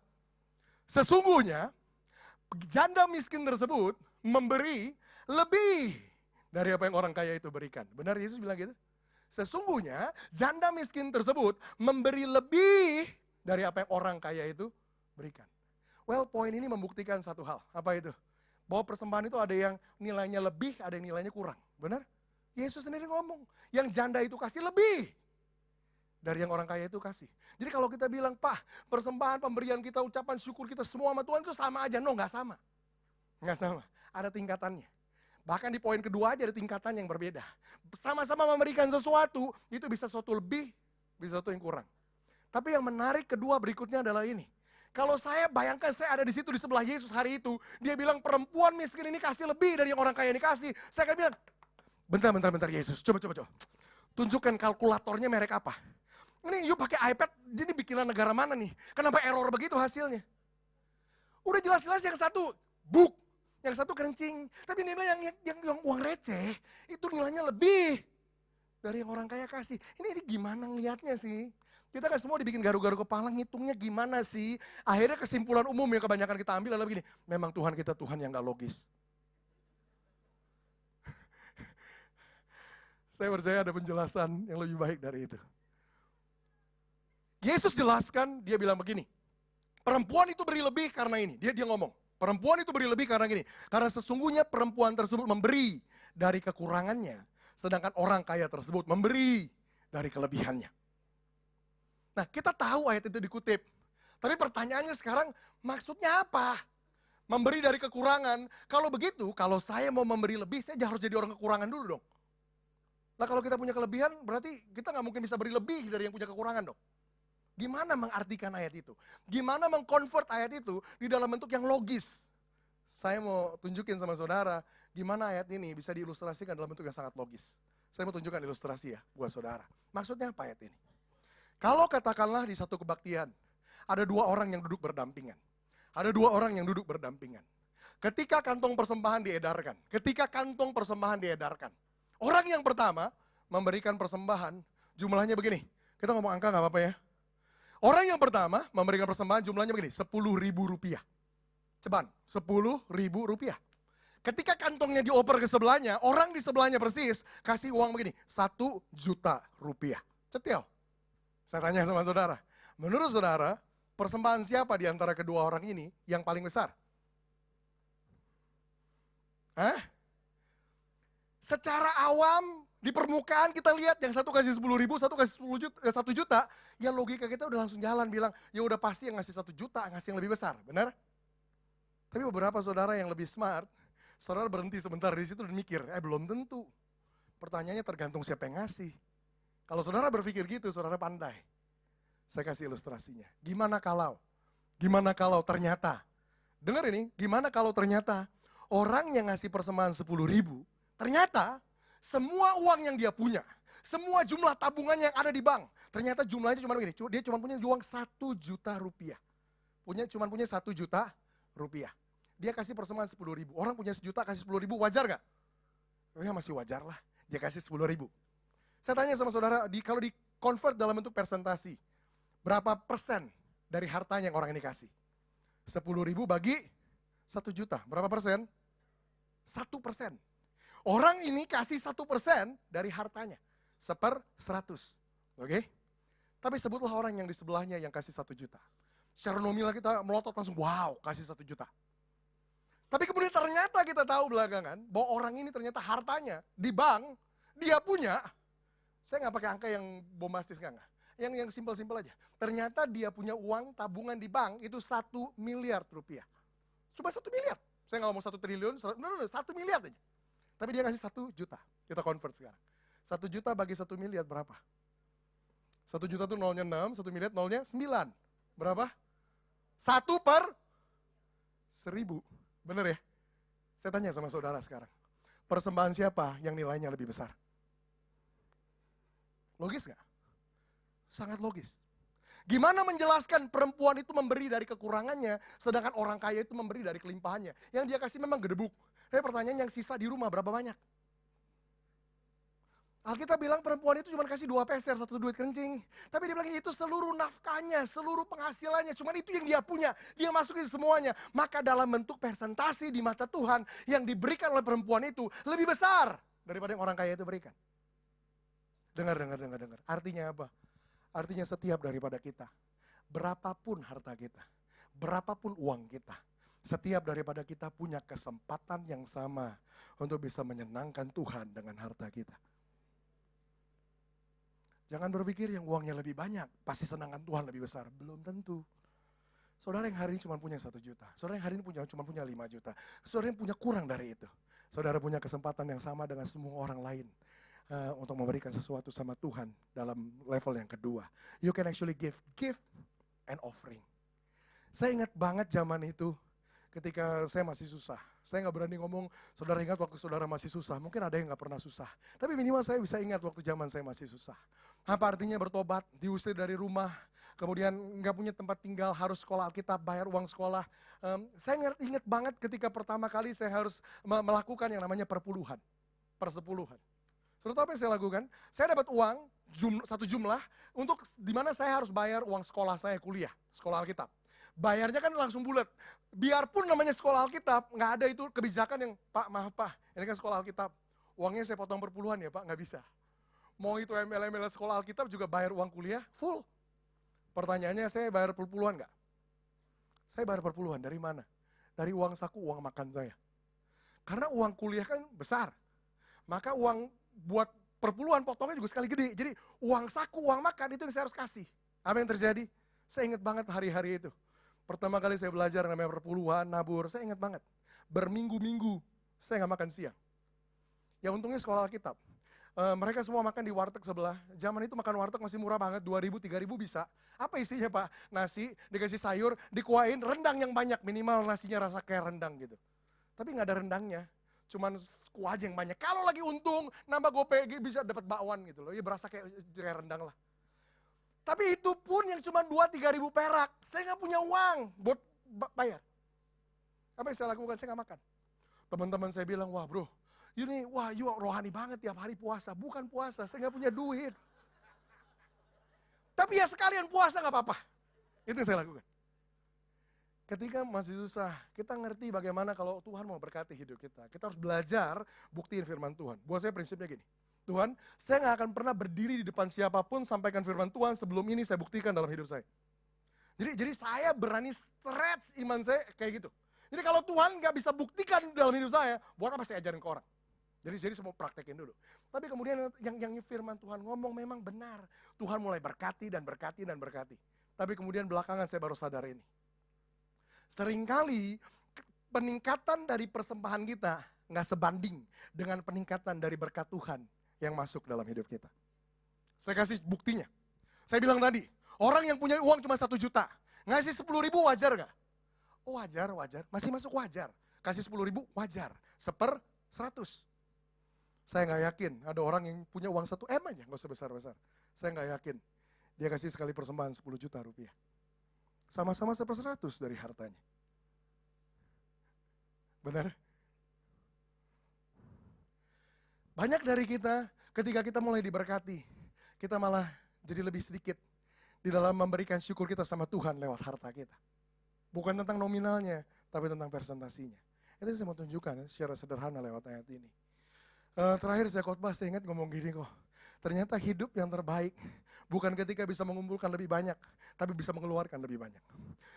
sesungguhnya janda miskin tersebut memberi lebih dari apa yang orang kaya itu berikan. Benar Yesus bilang gitu? Sesungguhnya janda miskin tersebut memberi lebih dari apa yang orang kaya itu berikan. Well, poin ini membuktikan satu hal. Apa itu? Bahwa persembahan itu ada yang nilainya lebih, ada yang nilainya kurang. Benar? Yesus sendiri ngomong, yang janda itu kasih lebih dari yang orang kaya itu kasih. Jadi kalau kita bilang, Pak, persembahan, pemberian kita, ucapan syukur kita semua sama Tuhan itu sama aja. No, nggak sama. Nggak sama. Ada tingkatannya. Bahkan di poin kedua aja ada tingkatan yang berbeda. Sama-sama memberikan sesuatu, itu bisa sesuatu lebih, bisa sesuatu yang kurang. Tapi yang menarik kedua berikutnya adalah ini. Kalau saya bayangkan saya ada di situ di sebelah Yesus hari itu, dia bilang perempuan miskin ini kasih lebih dari yang orang kaya ini kasih. Saya akan bilang, bentar Yesus, coba. Tunjukkan kalkulatornya merek apa. Ini yuk pakai iPad, jadi bikinan negara mana nih? Kenapa error begitu hasilnya? Udah jelas-jelas yang satu, book. Yang satu kerencing, tapi nilai yang uang receh, itu nilainya lebih dari yang orang kaya kasih. Ini gimana ngelihatnya sih? Kita kan semua dibikin garu-garu kepala, ngitungnya gimana sih? Akhirnya kesimpulan umum yang kebanyakan kita ambil adalah begini, memang Tuhan kita Tuhan yang gak logis. Saya percaya ada penjelasan yang lebih baik dari itu. Yesus jelaskan, dia bilang begini, perempuan itu beri lebih karena ini, dia ngomong. Perempuan itu beri lebih karena gini. Karena sesungguhnya perempuan tersebut memberi dari kekurangannya. Sedangkan orang kaya tersebut memberi dari kelebihannya. Nah kita tahu ayat itu dikutip. Tapi pertanyaannya sekarang maksudnya apa? Memberi dari kekurangan. Kalau begitu, kalau saya mau memberi lebih, saya harus jadi orang kekurangan dulu dong. Nah kalau kita punya kelebihan, berarti kita nggak mungkin bisa beri lebih dari yang punya kekurangan dong. Gimana mengartikan ayat itu? Gimana mengkonvert ayat itu di dalam bentuk yang logis? Saya mau tunjukin sama saudara, gimana ayat ini bisa diilustrasikan dalam bentuk yang sangat logis. Saya mau tunjukkan ilustrasi ya buat saudara. Maksudnya apa ayat ini? Kalau katakanlah di satu kebaktian, ada 2 orang yang duduk berdampingan. Ada 2 orang yang duduk berdampingan. Ketika kantong persembahan diedarkan, Orang yang pertama memberikan persembahan, jumlahnya begini. Kita ngomong angka nggak apa-apa ya. Orang yang pertama memberikan persembahan jumlahnya begini, 10.000 rupiah. Ceban, 10.000 rupiah. Ketika kantongnya dioper ke sebelahnya, orang di sebelahnya persis kasih uang begini, 1 juta rupiah. Cetil. Saya tanya sama saudara, menurut saudara, persembahan siapa di antara kedua orang ini yang paling besar? Hah? Secara awam, di permukaan kita lihat yang satu kasih 10.000, satu kasih 1 juta, ya logika kita udah langsung jalan bilang, ya udah pasti yang ngasih 1 juta, ngasih yang lebih besar, benar? Tapi beberapa saudara yang lebih smart, saudara berhenti sebentar di situ dan mikir, belum tentu. Pertanyaannya tergantung siapa yang ngasih. Kalau saudara berpikir gitu, saudara pandai. Saya kasih ilustrasinya. Gimana kalau ternyata, dengar ini, gimana kalau ternyata orang yang ngasih persembahan 10.000, ternyata semua uang yang dia punya, semua jumlah tabungan yang ada di bank, ternyata jumlahnya cuma begini, dia cuma punya uang 1 juta rupiah. Cuma punya 1 juta rupiah. Dia kasih persembahan 10.000, orang punya 1 juta kasih 10.000, wajar gak? Ya masih wajar lah, dia kasih 10.000. Saya tanya sama saudara, kalau di convert dalam bentuk persentasi, berapa persen dari hartanya yang orang ini kasih? 10.000 bagi 1 juta, berapa persen? 1%. Orang ini kasih 1% dari hartanya, 1/100. Oke? Tapi sebutlah orang yang di sebelahnya yang kasih 1 juta. Secara nominal kita melotot langsung, wow, kasih 1 juta. Tapi kemudian ternyata kita tahu belakangan, bahwa orang ini ternyata hartanya di bank, dia punya, saya nggak pakai angka yang bombastis, nggak. Yang simpel-simpel aja. Ternyata dia punya uang tabungan di bank, itu 1 miliar rupiah. Cuma 1 miliar. Saya nggak ngomong 1 triliun, 1 miliar aja. Tapi dia kasih 1 juta. Kita convert sekarang. 1 juta bagi 1 miliar berapa? 1 juta itu nolnya 6, 1 miliar nolnya 9. Berapa? 1/1000. Bener ya? Saya tanya sama saudara sekarang. Persembahan siapa yang nilainya lebih besar? Logis nggak? Sangat logis. Gimana menjelaskan perempuan itu memberi dari kekurangannya, sedangkan orang kaya itu memberi dari kelimpahannya. Yang dia kasih memang gedebuk. Tapi pertanyaan yang sisa di rumah berapa banyak? Alkitab bilang perempuan itu cuma kasih 2 peser, 1 duit kencing. Tapi dia bilang itu seluruh nafkahnya, seluruh penghasilannya. Cuma itu yang dia punya, dia masukin semuanya. Maka dalam bentuk persentase di mata Tuhan, yang diberikan oleh perempuan itu lebih besar daripada yang orang kaya itu berikan. Dengar. Artinya apa? Artinya setiap daripada kita, berapapun harta kita, berapapun uang kita, setiap daripada kita punya kesempatan yang sama untuk bisa menyenangkan Tuhan dengan harta kita. Jangan berpikir yang uangnya lebih banyak, pasti senangan Tuhan lebih besar. Belum tentu. Saudara yang hari ini cuma punya 1 juta, saudara yang hari ini cuma punya 5 juta, saudara yang punya kurang dari itu. Saudara punya kesempatan yang sama dengan semua orang lain. Untuk memberikan sesuatu sama Tuhan dalam level yang kedua. You can actually give and offering. Saya ingat banget zaman itu ketika saya masih susah. Saya nggak berani ngomong, saudara ingat waktu saudara masih susah. Mungkin ada yang nggak pernah susah. Tapi minimal saya bisa ingat waktu zaman saya masih susah. Apa artinya bertobat, diusir dari rumah, kemudian nggak punya tempat tinggal, harus sekolah Alkitab, bayar uang sekolah. Saya ingat banget ketika pertama kali saya harus melakukan yang namanya persepuluhan. Saudara tahu apa yang saya lakukan? Saya dapat uang, satu jumlah, untuk dimana saya harus bayar uang sekolah saya kuliah, sekolah Alkitab. Bayarnya kan langsung bulat. Biarpun namanya sekolah Alkitab, nggak ada itu kebijakan yang, Pak, maaf Pak, ini kan sekolah Alkitab. Uangnya saya potong per puluhan ya Pak, nggak bisa. Mau itu ML sekolah Alkitab juga bayar uang kuliah, full. Pertanyaannya saya bayar per puluhan nggak? Saya bayar per puluhan, dari mana? Dari uang saku, uang makan saya. Karena uang kuliah kan besar. Maka uang buat perpuluhan potongnya juga sekali gede. Jadi uang saku, uang makan itu yang saya harus kasih. Apa yang terjadi? Saya ingat banget hari-hari itu. Pertama kali saya belajar namanya perpuluhan, nabur, saya ingat banget. Berminggu-minggu saya nggak makan siang. Ya untungnya sekolah Alkitab. Mereka semua makan di warteg sebelah. Zaman itu makan warteg masih murah banget, 2.000, 3.000 bisa. Apa isinya Pak? Nasi, dikasih sayur, dikuain, rendang yang banyak. Minimal nasinya rasa kayak rendang gitu. Tapi nggak ada rendangnya. Cuman kuah aja yang banyak. Kalau lagi untung, nambah GoPay bisa dapat bakwan gitu loh. Ya berasa kayak rendang lah. Tapi itu pun yang cuma 2-3 ribu perak. Saya nggak punya uang buat bayar. Apa yang saya lakukan? Saya nggak makan. Teman-teman saya bilang, wah bro, ini wah you rohani banget tiap hari puasa. Bukan puasa, saya nggak punya duit. Tapi ya sekalian puasa nggak apa-apa. Itu yang saya lakukan. Ketika masih susah, kita ngerti bagaimana kalau Tuhan mau berkati hidup kita. Kita harus belajar buktiin firman Tuhan. Buat saya prinsipnya gini, Tuhan, saya nggak akan pernah berdiri di depan siapapun sampaikan firman Tuhan sebelum ini saya buktikan dalam hidup saya. Jadi saya berani stretch iman saya kayak gitu. Jadi kalau Tuhan nggak bisa buktikan dalam hidup saya, buat apa saya ajarin ke orang? Jadi saya mau praktekin dulu. Tapi kemudian yang firman Tuhan ngomong memang benar. Tuhan mulai berkati dan berkati dan berkati. Tapi kemudian belakangan saya baru sadar ini. Seringkali peningkatan dari persembahan kita nggak sebanding dengan peningkatan dari berkat Tuhan yang masuk dalam hidup kita. Saya kasih buktinya. Saya bilang tadi, orang yang punya uang cuma 1 juta, ngasih 10.000 wajar nggak? Oh wajar, masih masuk wajar. Kasih 10.000 wajar, 1/100. Saya nggak yakin ada orang yang punya uang 1 M aja, nggak usah besar-besar. Saya nggak yakin dia kasih sekali persembahan 10 juta rupiah. Sama-sama 1/100 dari hartanya. Benar? Banyak dari kita, ketika kita mulai diberkati, kita malah jadi lebih sedikit di dalam memberikan syukur kita sama Tuhan lewat harta kita. Bukan tentang nominalnya, tapi tentang persentasinya. Itu saya mau tunjukkan secara sederhana lewat ayat ini. Terakhir saya khotbah, saya ingat ngomong gini kok. Ternyata hidup yang terbaik bukan ketika bisa mengumpulkan lebih banyak, tapi bisa mengeluarkan lebih banyak.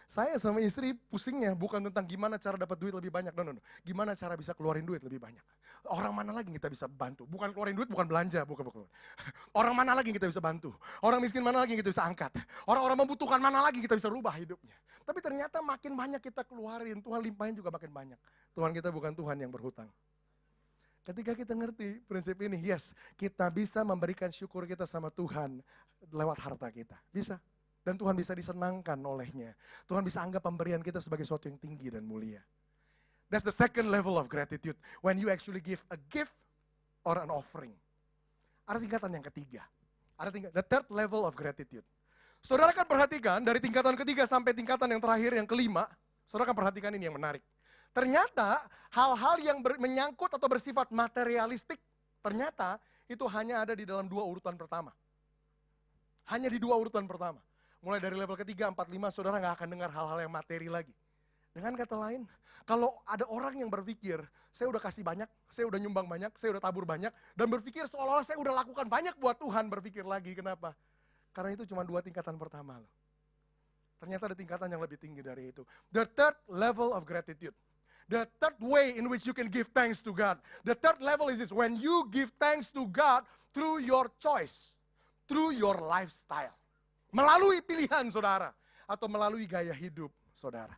Saya sama istri pusingnya bukan tentang gimana cara dapat duit lebih banyak, no. Gimana cara bisa keluarin duit lebih banyak. Orang mana lagi yang kita bisa bantu? Bukan keluarin duit, bukan belanja, bukan. Orang mana lagi yang kita bisa bantu? Orang miskin mana lagi yang kita bisa angkat? Orang-orang membutuhkan mana lagi kita bisa rubah hidupnya? Tapi ternyata makin banyak kita keluarin, Tuhan limpahin juga makin banyak. Tuhan kita bukan Tuhan yang berhutang. Ketika kita ngerti prinsip ini, yes, kita bisa memberikan syukur kita sama Tuhan lewat harta kita. Bisa. Dan Tuhan bisa disenangkan olehnya. Tuhan bisa anggap pemberian kita sebagai sesuatu yang tinggi dan mulia. That's the second level of gratitude. When you actually give a gift or an offering. Ada tingkatan yang ketiga. The third level of gratitude. Saudara kan perhatikan dari tingkatan ketiga sampai tingkatan yang terakhir, yang kelima. Saudara kan perhatikan ini yang menarik. Ternyata hal-hal yang menyangkut atau bersifat materialistik, ternyata itu hanya ada di dalam 2 urutan pertama. Hanya di 2 urutan pertama. Mulai dari level ketiga, 4, 5, saudara nggak akan dengar hal-hal yang materi lagi. Dengan kata lain, kalau ada orang yang berpikir, saya udah kasih banyak, saya udah nyumbang banyak, saya udah tabur banyak, dan berpikir seolah-olah saya udah lakukan banyak buat Tuhan, berpikir lagi, kenapa? Karena itu cuma 2 tingkatan pertama loh. Ternyata ada tingkatan yang lebih tinggi dari itu. The third level of gratitude. The third way in which you can give thanks to God. The third level is this, when you give thanks to God through your choice, through your lifestyle. Melalui pilihan saudara, atau melalui gaya hidup saudara.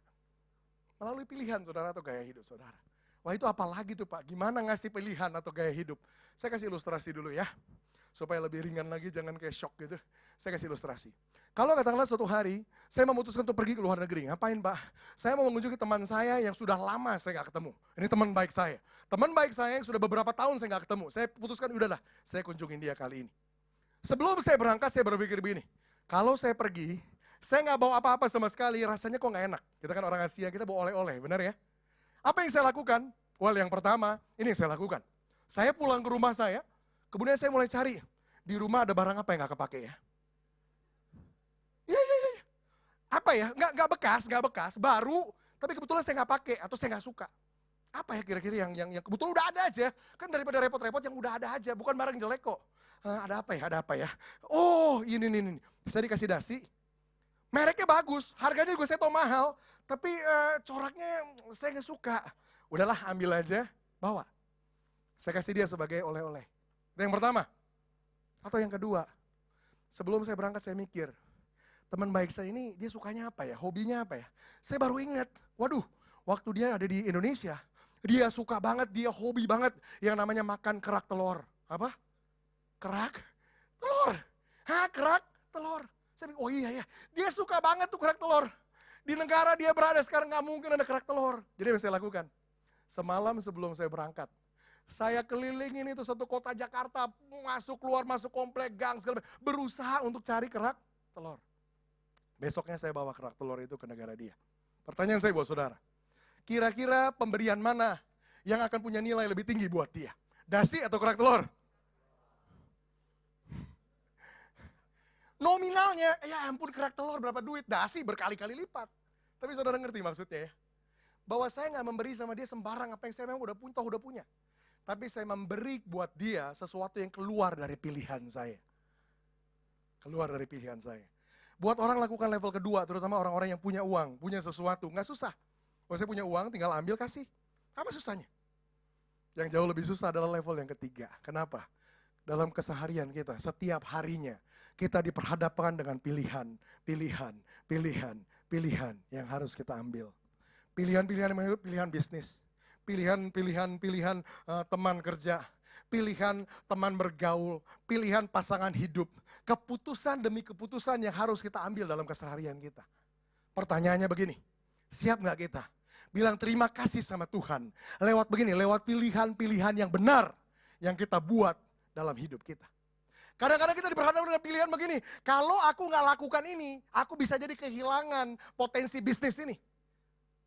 Melalui pilihan saudara atau gaya hidup saudara. Wah itu apalagi tuh Pak, gimana ngasih pilihan atau gaya hidup? Saya kasih ilustrasi dulu ya, supaya lebih ringan lagi, jangan kayak shock gitu. Saya kasih ilustrasi. Kalau katakanlah suatu hari, saya memutuskan untuk pergi ke luar negeri. Ngapain Pak? Saya mau mengunjungi teman saya yang sudah lama saya gak ketemu. Ini teman baik saya. Teman baik saya yang sudah beberapa tahun saya gak ketemu. Saya putuskan udahlah, saya kunjungin dia kali ini. Sebelum saya berangkat, saya berpikir begini. Kalau saya pergi, saya gak bawa apa-apa sama sekali, rasanya kok gak enak. Kita kan orang Asia, kita bawa oleh-oleh, benar ya? Apa yang saya lakukan? Well, yang pertama, ini yang saya lakukan. Saya pulang ke rumah saya, kemudian saya mulai cari. Di rumah ada barang apa yang gak kepake ya? Iya. Apa ya? Nggak bekas, baru, tapi kebetulan saya nggak pakai atau saya nggak suka. Apa ya kira-kira yang kebetulan udah ada aja? Kan daripada repot-repot yang udah ada aja, bukan barang jelek kok. Ada apa ya? Oh, ini. Saya dikasih dasi. Mereknya bagus, harganya juga saya tahu mahal, tapi coraknya saya nggak suka. Udahlah, ambil aja, bawa. Saya kasih dia sebagai oleh-oleh. Itu yang pertama. Atau yang kedua, sebelum saya berangkat saya mikir, teman baik saya ini dia sukanya apa ya, hobinya apa ya. Saya baru ingat, waduh, waktu dia ada di Indonesia, dia suka banget, dia hobi banget yang namanya makan kerak telur. Apa? Kerak telur. Kerak telur. Saya pikir, oh iya ya, dia suka banget tuh kerak telur. Di negara dia berada sekarang nggak mungkin ada kerak telur. Jadi apa yang saya lakukan? Semalam sebelum saya berangkat, saya kelilingin itu satu kota Jakarta, masuk keluar, masuk komplek, gang, segala macam, berusaha untuk cari kerak telur. Besoknya saya bawa kerak telur itu ke negara dia. Pertanyaan saya buat saudara, kira-kira pemberian mana yang akan punya nilai lebih tinggi buat dia? Dasi atau kerak telur? Nominalnya, ya ampun kerak telur berapa duit? Dasi berkali-kali lipat. Tapi saudara ngerti maksudnya ya? Bahwa saya nggak memberi sama dia sembarang apa yang saya memang udah punya, udah punya. Tapi saya memberi buat dia sesuatu yang keluar dari pilihan saya. Keluar dari pilihan saya. Buat orang lakukan level kedua, terutama orang-orang yang punya uang, punya sesuatu, nggak susah. Kalau saya punya uang, tinggal ambil kasih. Apa susahnya? Yang jauh lebih susah adalah level yang ketiga. Kenapa? Dalam keseharian kita, setiap harinya, kita diperhadapkan dengan pilihan, pilihan, pilihan, pilihan yang harus kita ambil. Pilihan-pilihan itu pilihan bisnis, pilihan teman kerja, pilihan teman bergaul, pilihan pasangan hidup. Keputusan demi keputusan yang harus kita ambil dalam keseharian kita. Pertanyaannya begini, siap nggak kita? Bilang terima kasih sama Tuhan. Lewat begini, lewat pilihan-pilihan yang benar yang kita buat dalam hidup kita. Kadang-kadang kita diperhadapkan dengan pilihan begini, kalau aku nggak lakukan ini, aku bisa jadi kehilangan potensi bisnis ini.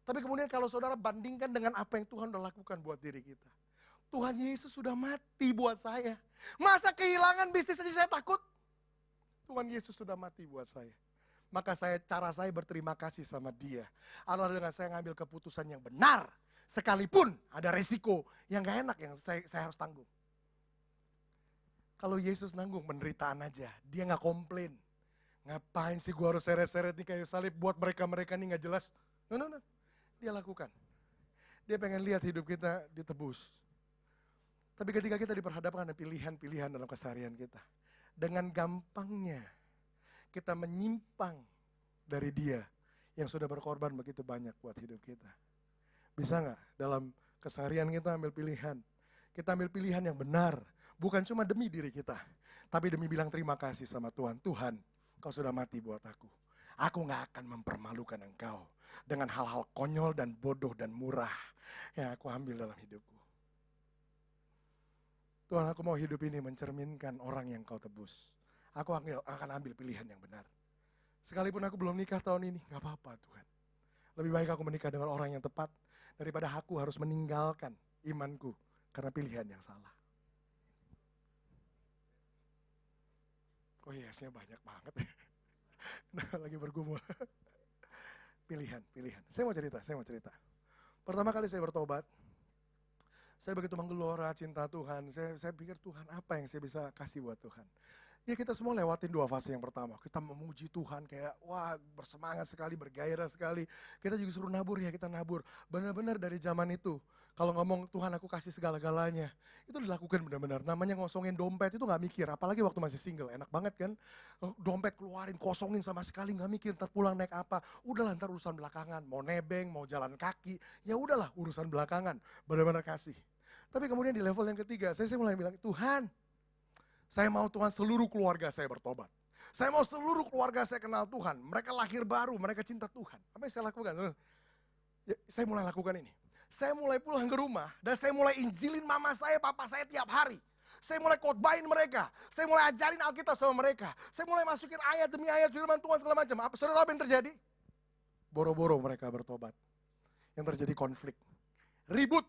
Tapi kemudian kalau saudara bandingkan dengan apa yang Tuhan udah lakukan buat diri kita. Tuhan Yesus sudah mati buat saya. Masa kehilangan bisnis aja saya takut? Tuhan Yesus sudah mati buat saya. Maka cara saya berterima kasih sama dia adalah dengan saya ngambil keputusan yang benar. Sekalipun ada resiko yang gak enak yang saya harus tanggung. Kalau Yesus nanggung penderitaan aja, dia gak komplain. Ngapain sih gua harus seret-seret nih kayu salib buat mereka-mereka nih gak jelas. No. Dia lakukan. Dia pengen lihat hidup kita ditebus. Tapi ketika kita diperhadapkan dengan pilihan-pilihan dalam keseharian kita, dengan gampangnya kita menyimpang dari dia yang sudah berkorban begitu banyak buat hidup kita. Bisa nggak dalam keseharian kita ambil pilihan? Kita ambil pilihan yang benar, bukan cuma demi diri kita, tapi demi bilang terima kasih sama Tuhan. Tuhan, kau sudah mati buat aku. Aku nggak akan mempermalukan engkau dengan hal-hal konyol dan bodoh dan murah yang aku ambil dalam hidupku. Tuhan, aku mau hidup ini mencerminkan orang yang kau tebus. Aku akan ambil pilihan yang benar. Sekalipun aku belum nikah tahun ini, gak apa-apa Tuhan. Lebih baik aku menikah dengan orang yang tepat, daripada aku harus meninggalkan imanku karena pilihan yang salah. Oh yesnya banyak banget. Nah, lagi bergumul. Pilihan. Saya mau cerita. Pertama kali saya bertobat, saya begitu menggelora cinta Tuhan. Saya pikir Tuhan apa yang saya bisa kasih buat Tuhan. Ya kita semua lewatin dua fase yang pertama. Kita memuji Tuhan kayak wah bersemangat sekali, bergairah sekali. Kita juga suruh nabur ya kita nabur. Benar-benar dari zaman itu. Kalau ngomong Tuhan aku kasih segala-galanya. Itu dilakukan benar-benar. Namanya ngosongin dompet itu gak mikir. Apalagi waktu masih single. Enak banget kan. Dompet keluarin, kosongin sama sekali gak mikir. Ntar pulang naik apa. Udahlah ntar urusan belakangan. Mau nebeng, mau jalan kaki. Ya udahlah urusan belakangan. Benar-benar kasih. Tapi kemudian di level yang ketiga. Saya mulai bilang Tuhan. Saya mau Tuhan seluruh keluarga saya bertobat. Saya mau seluruh keluarga saya kenal Tuhan. Mereka lahir baru, mereka cinta Tuhan. Apa yang saya lakukan? Ya, saya mulai lakukan ini. Saya mulai pulang ke rumah dan saya mulai injilin mama saya, papa saya tiap hari. Saya mulai khotbahin mereka. Saya mulai ajarin Alkitab sama mereka. Saya mulai masukin ayat demi ayat firman Tuhan segala macam. Saudara tahu apa yang terjadi? Boro-boro mereka bertobat. Yang terjadi konflik. Ribut,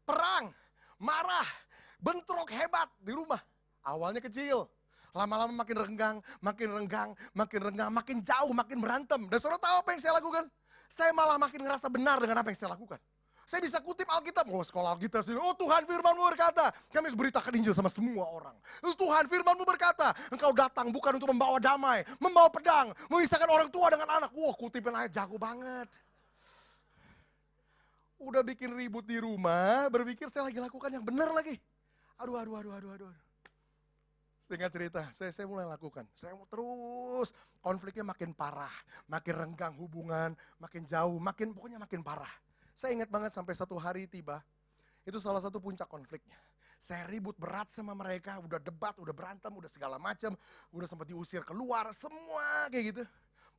perang, marah, bentrok hebat di rumah. Awalnya kecil, lama-lama makin renggang, makin jauh, makin berantem. Dan saudara tahu apa yang saya lakukan? Saya malah makin ngerasa benar dengan apa yang saya lakukan. Saya bisa kutip Alkitab, sekolah Alkitab sini. Oh Tuhan firman-Mu berkata, kami harus beritakan Injil sama semua orang. Tuhan firman-Mu berkata, engkau datang bukan untuk membawa damai, membawa pedang, memisahkan orang tua dengan anak. Wah kutipin ayat jago banget. Udah bikin ribut di rumah, berpikir saya lagi lakukan yang benar lagi. Aduh. Singkat cerita, saya mulai lakukan. Saya terus konfliknya makin parah, makin renggang hubungan, makin jauh, pokoknya makin parah. Saya ingat banget sampai satu hari tiba, itu salah satu puncak konfliknya. Saya ribut berat sama mereka, udah debat, udah berantem, udah segala macam, udah sempat diusir keluar, semua kayak gitu.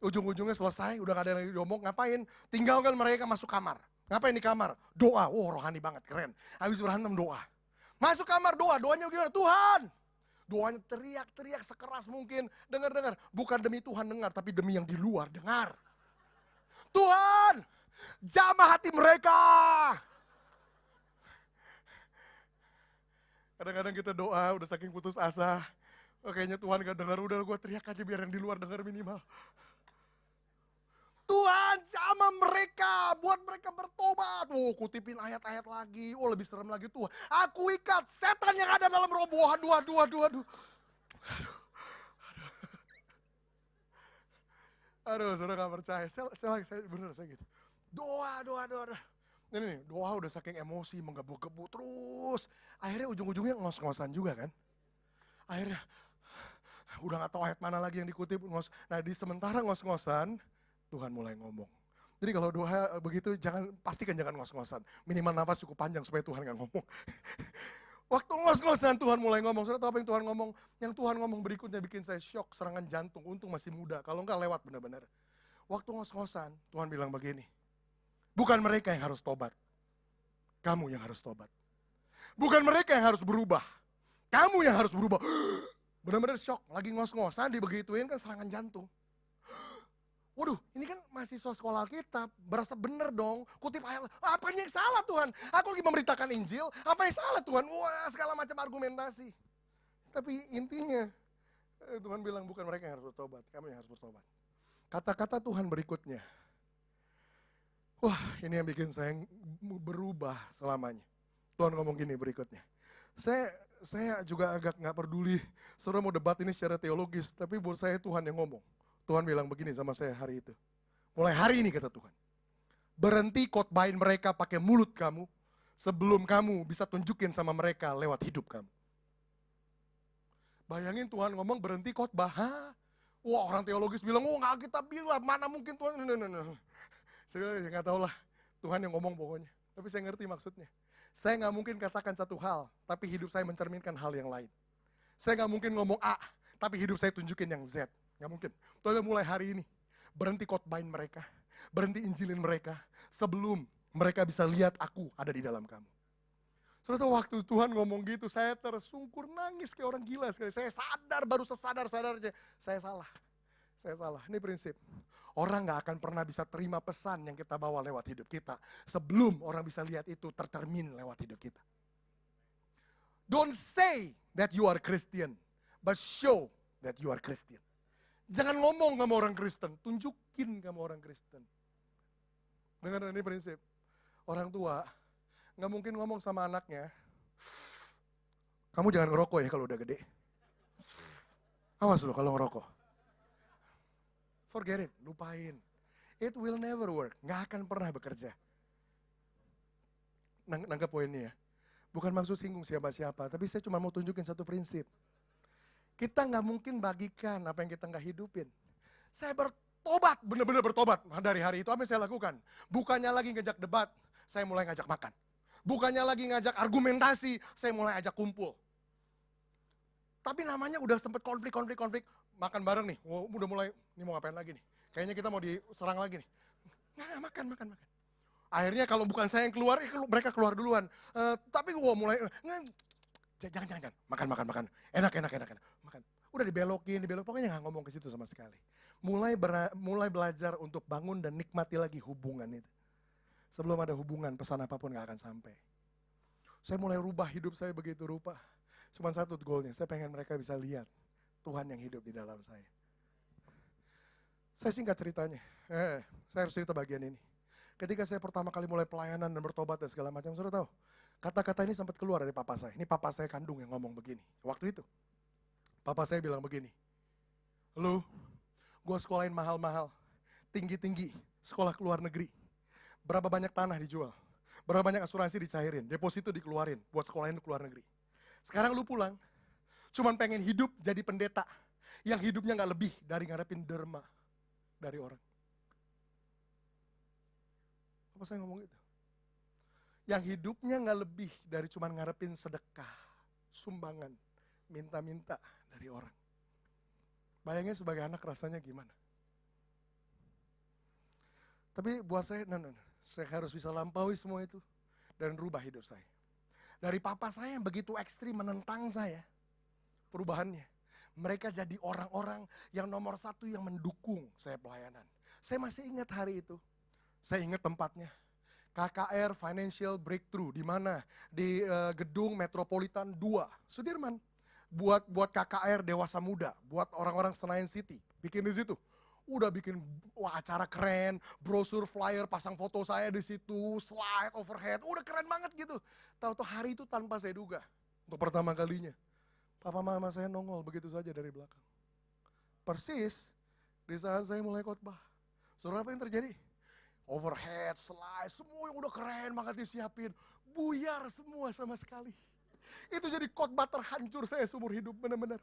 Ujung-ujungnya selesai, udah gak ada yang ngomong, ngapain? Tinggalkan mereka masuk kamar. Ngapain di kamar? Doa, rohani banget, keren. Habis berantem doa. Masuk kamar doanya gimana? Tuhan! Doanya teriak-teriak sekeras mungkin. Dengar. Bukan demi Tuhan dengar, tapi demi yang di luar dengar. Tuhan, jamah hati mereka. Kadang-kadang kita doa udah saking putus asa. Oh, kayaknya Tuhan gak dengar, udah gue teriak aja biar yang di luar dengar minimal. Tuhan sama mereka, buat mereka bertobat. Oh, kutipin ayat-ayat lagi. Oh, lebih serem lagi Tuhan. Aku ikat setan yang ada dalam roboh. Aduh. Aduh, saudara gak percaya. Saya bener, saya gitu. Doa. Ini nih, doa udah saking emosi, menggebu-gebu terus. Akhirnya ujung-ujungnya ngos-ngosan juga kan. Akhirnya, udah gak tahu ayat mana lagi yang dikutip. Nah, di sementara ngos-ngosan, Tuhan mulai ngomong. Jadi kalau doa begitu, pastikan jangan ngos-ngosan. Minimal nafas cukup panjang supaya Tuhan gak ngomong. Waktu ngos-ngosan Tuhan mulai ngomong. Saudara tahu apa yang Tuhan ngomong? Yang Tuhan ngomong berikutnya bikin saya shock, serangan jantung. Untung masih muda, kalau enggak lewat benar-benar. Waktu ngos-ngosan, Tuhan bilang begini. Bukan mereka yang harus tobat. Kamu yang harus tobat. Bukan mereka yang harus berubah. Kamu yang harus berubah. Benar-benar shock. Lagi ngos-ngosan dibegituin kan serangan jantung. Waduh, ini kan mahasiswa sekolah kita, berasa bener dong, kutip ayat, apanya yang salah Tuhan? Aku lagi memberitakan Injil, apa yang salah Tuhan? Wah, segala macam argumentasi. Tapi intinya, Tuhan bilang bukan mereka yang harus bertobat, kamu yang harus bertobat. Kata-kata Tuhan berikutnya, wah ini yang bikin saya berubah selamanya. Tuhan ngomong gini berikutnya, saya juga agak gak peduli, saudara mau debat ini secara teologis, tapi buat saya Tuhan yang ngomong. Tuhan bilang begini sama saya hari itu. Mulai hari ini kata Tuhan. Berhenti khotbahin mereka pakai mulut kamu. Sebelum kamu bisa tunjukin sama mereka lewat hidup kamu. Bayangin Tuhan ngomong berhenti khotbah. Wah orang teologis bilang, oh nggak kita bilang, mana mungkin Tuhan. No. Saya nggak tahu lah. Tuhan yang ngomong pokoknya. Tapi saya ngerti maksudnya. Saya nggak mungkin katakan satu hal, tapi hidup saya mencerminkan hal yang lain. Saya nggak mungkin ngomong A, tapi hidup saya tunjukin yang Z. Nggak mungkin. Tuhan mulai hari ini, berhenti khotbahin mereka, berhenti injilin mereka, sebelum mereka bisa lihat aku ada di dalam kamu. Saudara tahu waktu Tuhan ngomong gitu, saya tersungkur nangis kayak orang gila sekali. Saya sadar, baru sesadar-sadarnya, saya salah. Ini prinsip. Orang gak akan pernah bisa terima pesan yang kita bawa lewat hidup kita, sebelum orang bisa lihat itu tercermin lewat hidup kita. Don't say that you are Christian, but show that you are Christian. Jangan ngomong sama orang Kristen, tunjukin kamu orang Kristen. Dengar ini prinsip. Orang tua nggak mungkin ngomong sama anaknya, kamu jangan ngerokok ya kalau udah gede. Awas lo kalau ngerokok. Forget it, lupain. It will never work, nggak akan pernah bekerja. Nangkep poinnya ya. Bukan maksud singgung siapa-siapa, tapi saya cuma mau tunjukin satu prinsip. Kita nggak mungkin bagikan apa yang kita nggak hidupin. Saya bertobat, benar-benar bertobat dari hari itu. Apa yang saya lakukan? Bukannya lagi ngajak debat, saya mulai ngajak makan. Bukannya lagi ngajak argumentasi, saya mulai ajak kumpul. Tapi namanya udah sempet konflik, makan bareng nih. Wow, udah mulai, ini mau ngapain lagi nih? Kayaknya kita mau diserang lagi nih. Nah, makan. Akhirnya kalau bukan saya yang keluar, mereka keluar duluan. Tapi gua mulai, jangan. Makan. Enak. Makan. Udah dibelokin, pokoknya nggak ngomong ke situ sama sekali. Mulai belajar untuk bangun dan nikmati lagi hubungan itu. Sebelum ada hubungan, pesan apapun nggak akan sampai. Saya mulai rubah hidup saya begitu rupa. Cuma satu goalnya, saya pengen mereka bisa lihat Tuhan yang hidup di dalam saya. Saya singkat ceritanya, saya harus cerita bagian ini. Ketika saya pertama kali mulai pelayanan dan bertobat dan segala macam, saudara tahu, kata-kata ini sempat keluar dari papa saya. Ini papa saya kandung yang ngomong begini. Waktu itu, papa saya bilang begini, lu, gue sekolahin mahal-mahal, tinggi-tinggi, sekolah ke luar negeri. Berapa banyak tanah dijual, berapa banyak asuransi dicairin, deposito dikeluarin, buat sekolahin ke luar negeri. Sekarang lu pulang, cuman pengen hidup jadi pendeta, yang hidupnya gak lebih dari ngarepin derma dari orang. Apa saya ngomong gitu? Yang hidupnya gak lebih dari cuman ngarepin sedekah, sumbangan, minta-minta dari orang. Bayangin sebagai anak rasanya gimana? Tapi buat saya, saya harus bisa lampaui semua itu dan rubah hidup saya. Dari papa saya yang begitu ekstrim menentang saya, perubahannya. Mereka jadi orang-orang yang nomor satu yang mendukung saya pelayanan. Saya masih ingat hari itu. Saya ingat tempatnya. KKR Financial Breakthrough. Di mana? Di gedung Metropolitan 2, Sudirman. Buat KKR dewasa muda, buat orang-orang Senayan City. Bikin di situ. Udah bikin acara keren, brosur, flyer, pasang foto saya di situ, slide, overhead, udah keren banget gitu. Tahu-tahu hari itu tanpa saya duga, untuk pertama kalinya, papa mama saya nongol begitu saja dari belakang. Persis di saat saya mulai khotbah. Saudara, apa yang terjadi? Overhead, slide, semua yang udah keren banget disiapin, buyar semua sama sekali. Itu jadi khotbah terhancur saya seumur hidup, benar-benar.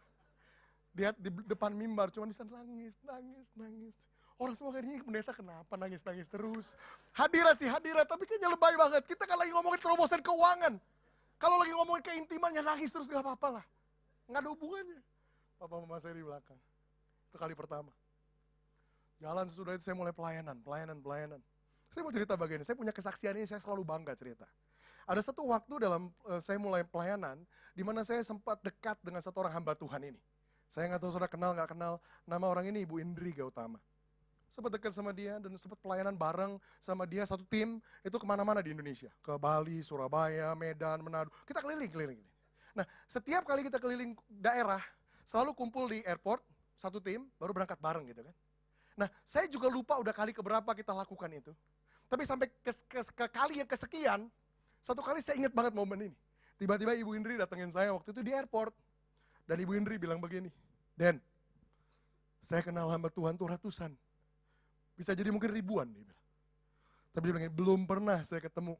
Lihat di depan mimbar, cuma bisa nangis. Orang semua kayaknya pendeta kenapa nangis terus. Hadirat sih hadirat, tapi kayaknya lebay banget. Kita kan lagi ngomongin terobosan keuangan. Kalau lagi ngomongin keintimannya nangis terus gak apa-apa lah. Gak ada hubungannya. Papa mama saya di belakang. Itu kali pertama. Jalan sesudah itu saya mulai pelayanan. Saya mau cerita bagian ini, saya punya kesaksian ini, saya selalu bangga cerita. Ada satu waktu dalam saya mulai pelayanan, di mana saya sempat dekat dengan satu orang hamba Tuhan ini. Saya nggak tahu saudara kenal nggak kenal, nama orang ini Ibu Indri Gautama. Sempat dekat sama dia dan sempat pelayanan bareng sama dia, satu tim, itu kemana-mana di Indonesia. Ke Bali, Surabaya, Medan, Manado, kita keliling. Nah, setiap kali kita keliling daerah, selalu kumpul di airport, satu tim, baru berangkat bareng gitu kan. Nah, saya juga lupa udah kali keberapa kita lakukan itu. Tapi sampai ke kali yang kesekian, satu kali saya ingat banget momen ini. Tiba-tiba Ibu Indri datengin saya waktu itu di airport. Dan Ibu Indri bilang begini, Den, saya kenal hamba Tuhan tuh ratusan. Bisa jadi mungkin ribuan, dia bilang. Tapi dia bilang, belum pernah saya ketemu.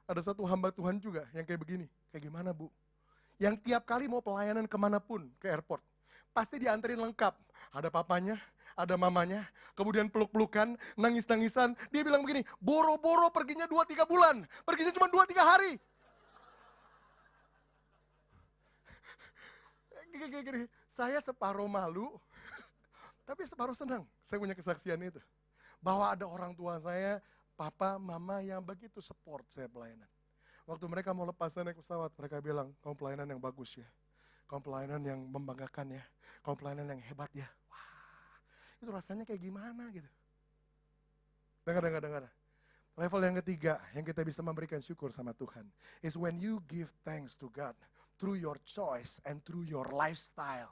Ada satu hamba Tuhan juga yang kayak begini. Kayak gimana, Bu? Yang tiap kali mau pelayanan kemanapun ke airport, pasti dianterin lengkap. Ada papanya, ada mamanya, kemudian peluk-pelukan, nangis-nangisan. Dia bilang begini, boro-boro perginya 2-3 bulan, perginya cuma 2-3 hari. Gini, saya separuh malu, tapi separuh senang. Saya punya kesaksian itu. Bahwa ada orang tua saya, papa, mama yang begitu support saya pelayanan. Waktu mereka mau lepas saya naik pesawat, mereka bilang, kamu pelayanan yang bagus ya. Kamu pelayanan yang membanggakan ya. Kamu pelayanan yang hebat ya. Wah, itu rasanya kayak gimana gitu. Dengar. Level yang ketiga yang kita bisa memberikan syukur sama Tuhan is when you give thanks to God through your choice and through your lifestyle.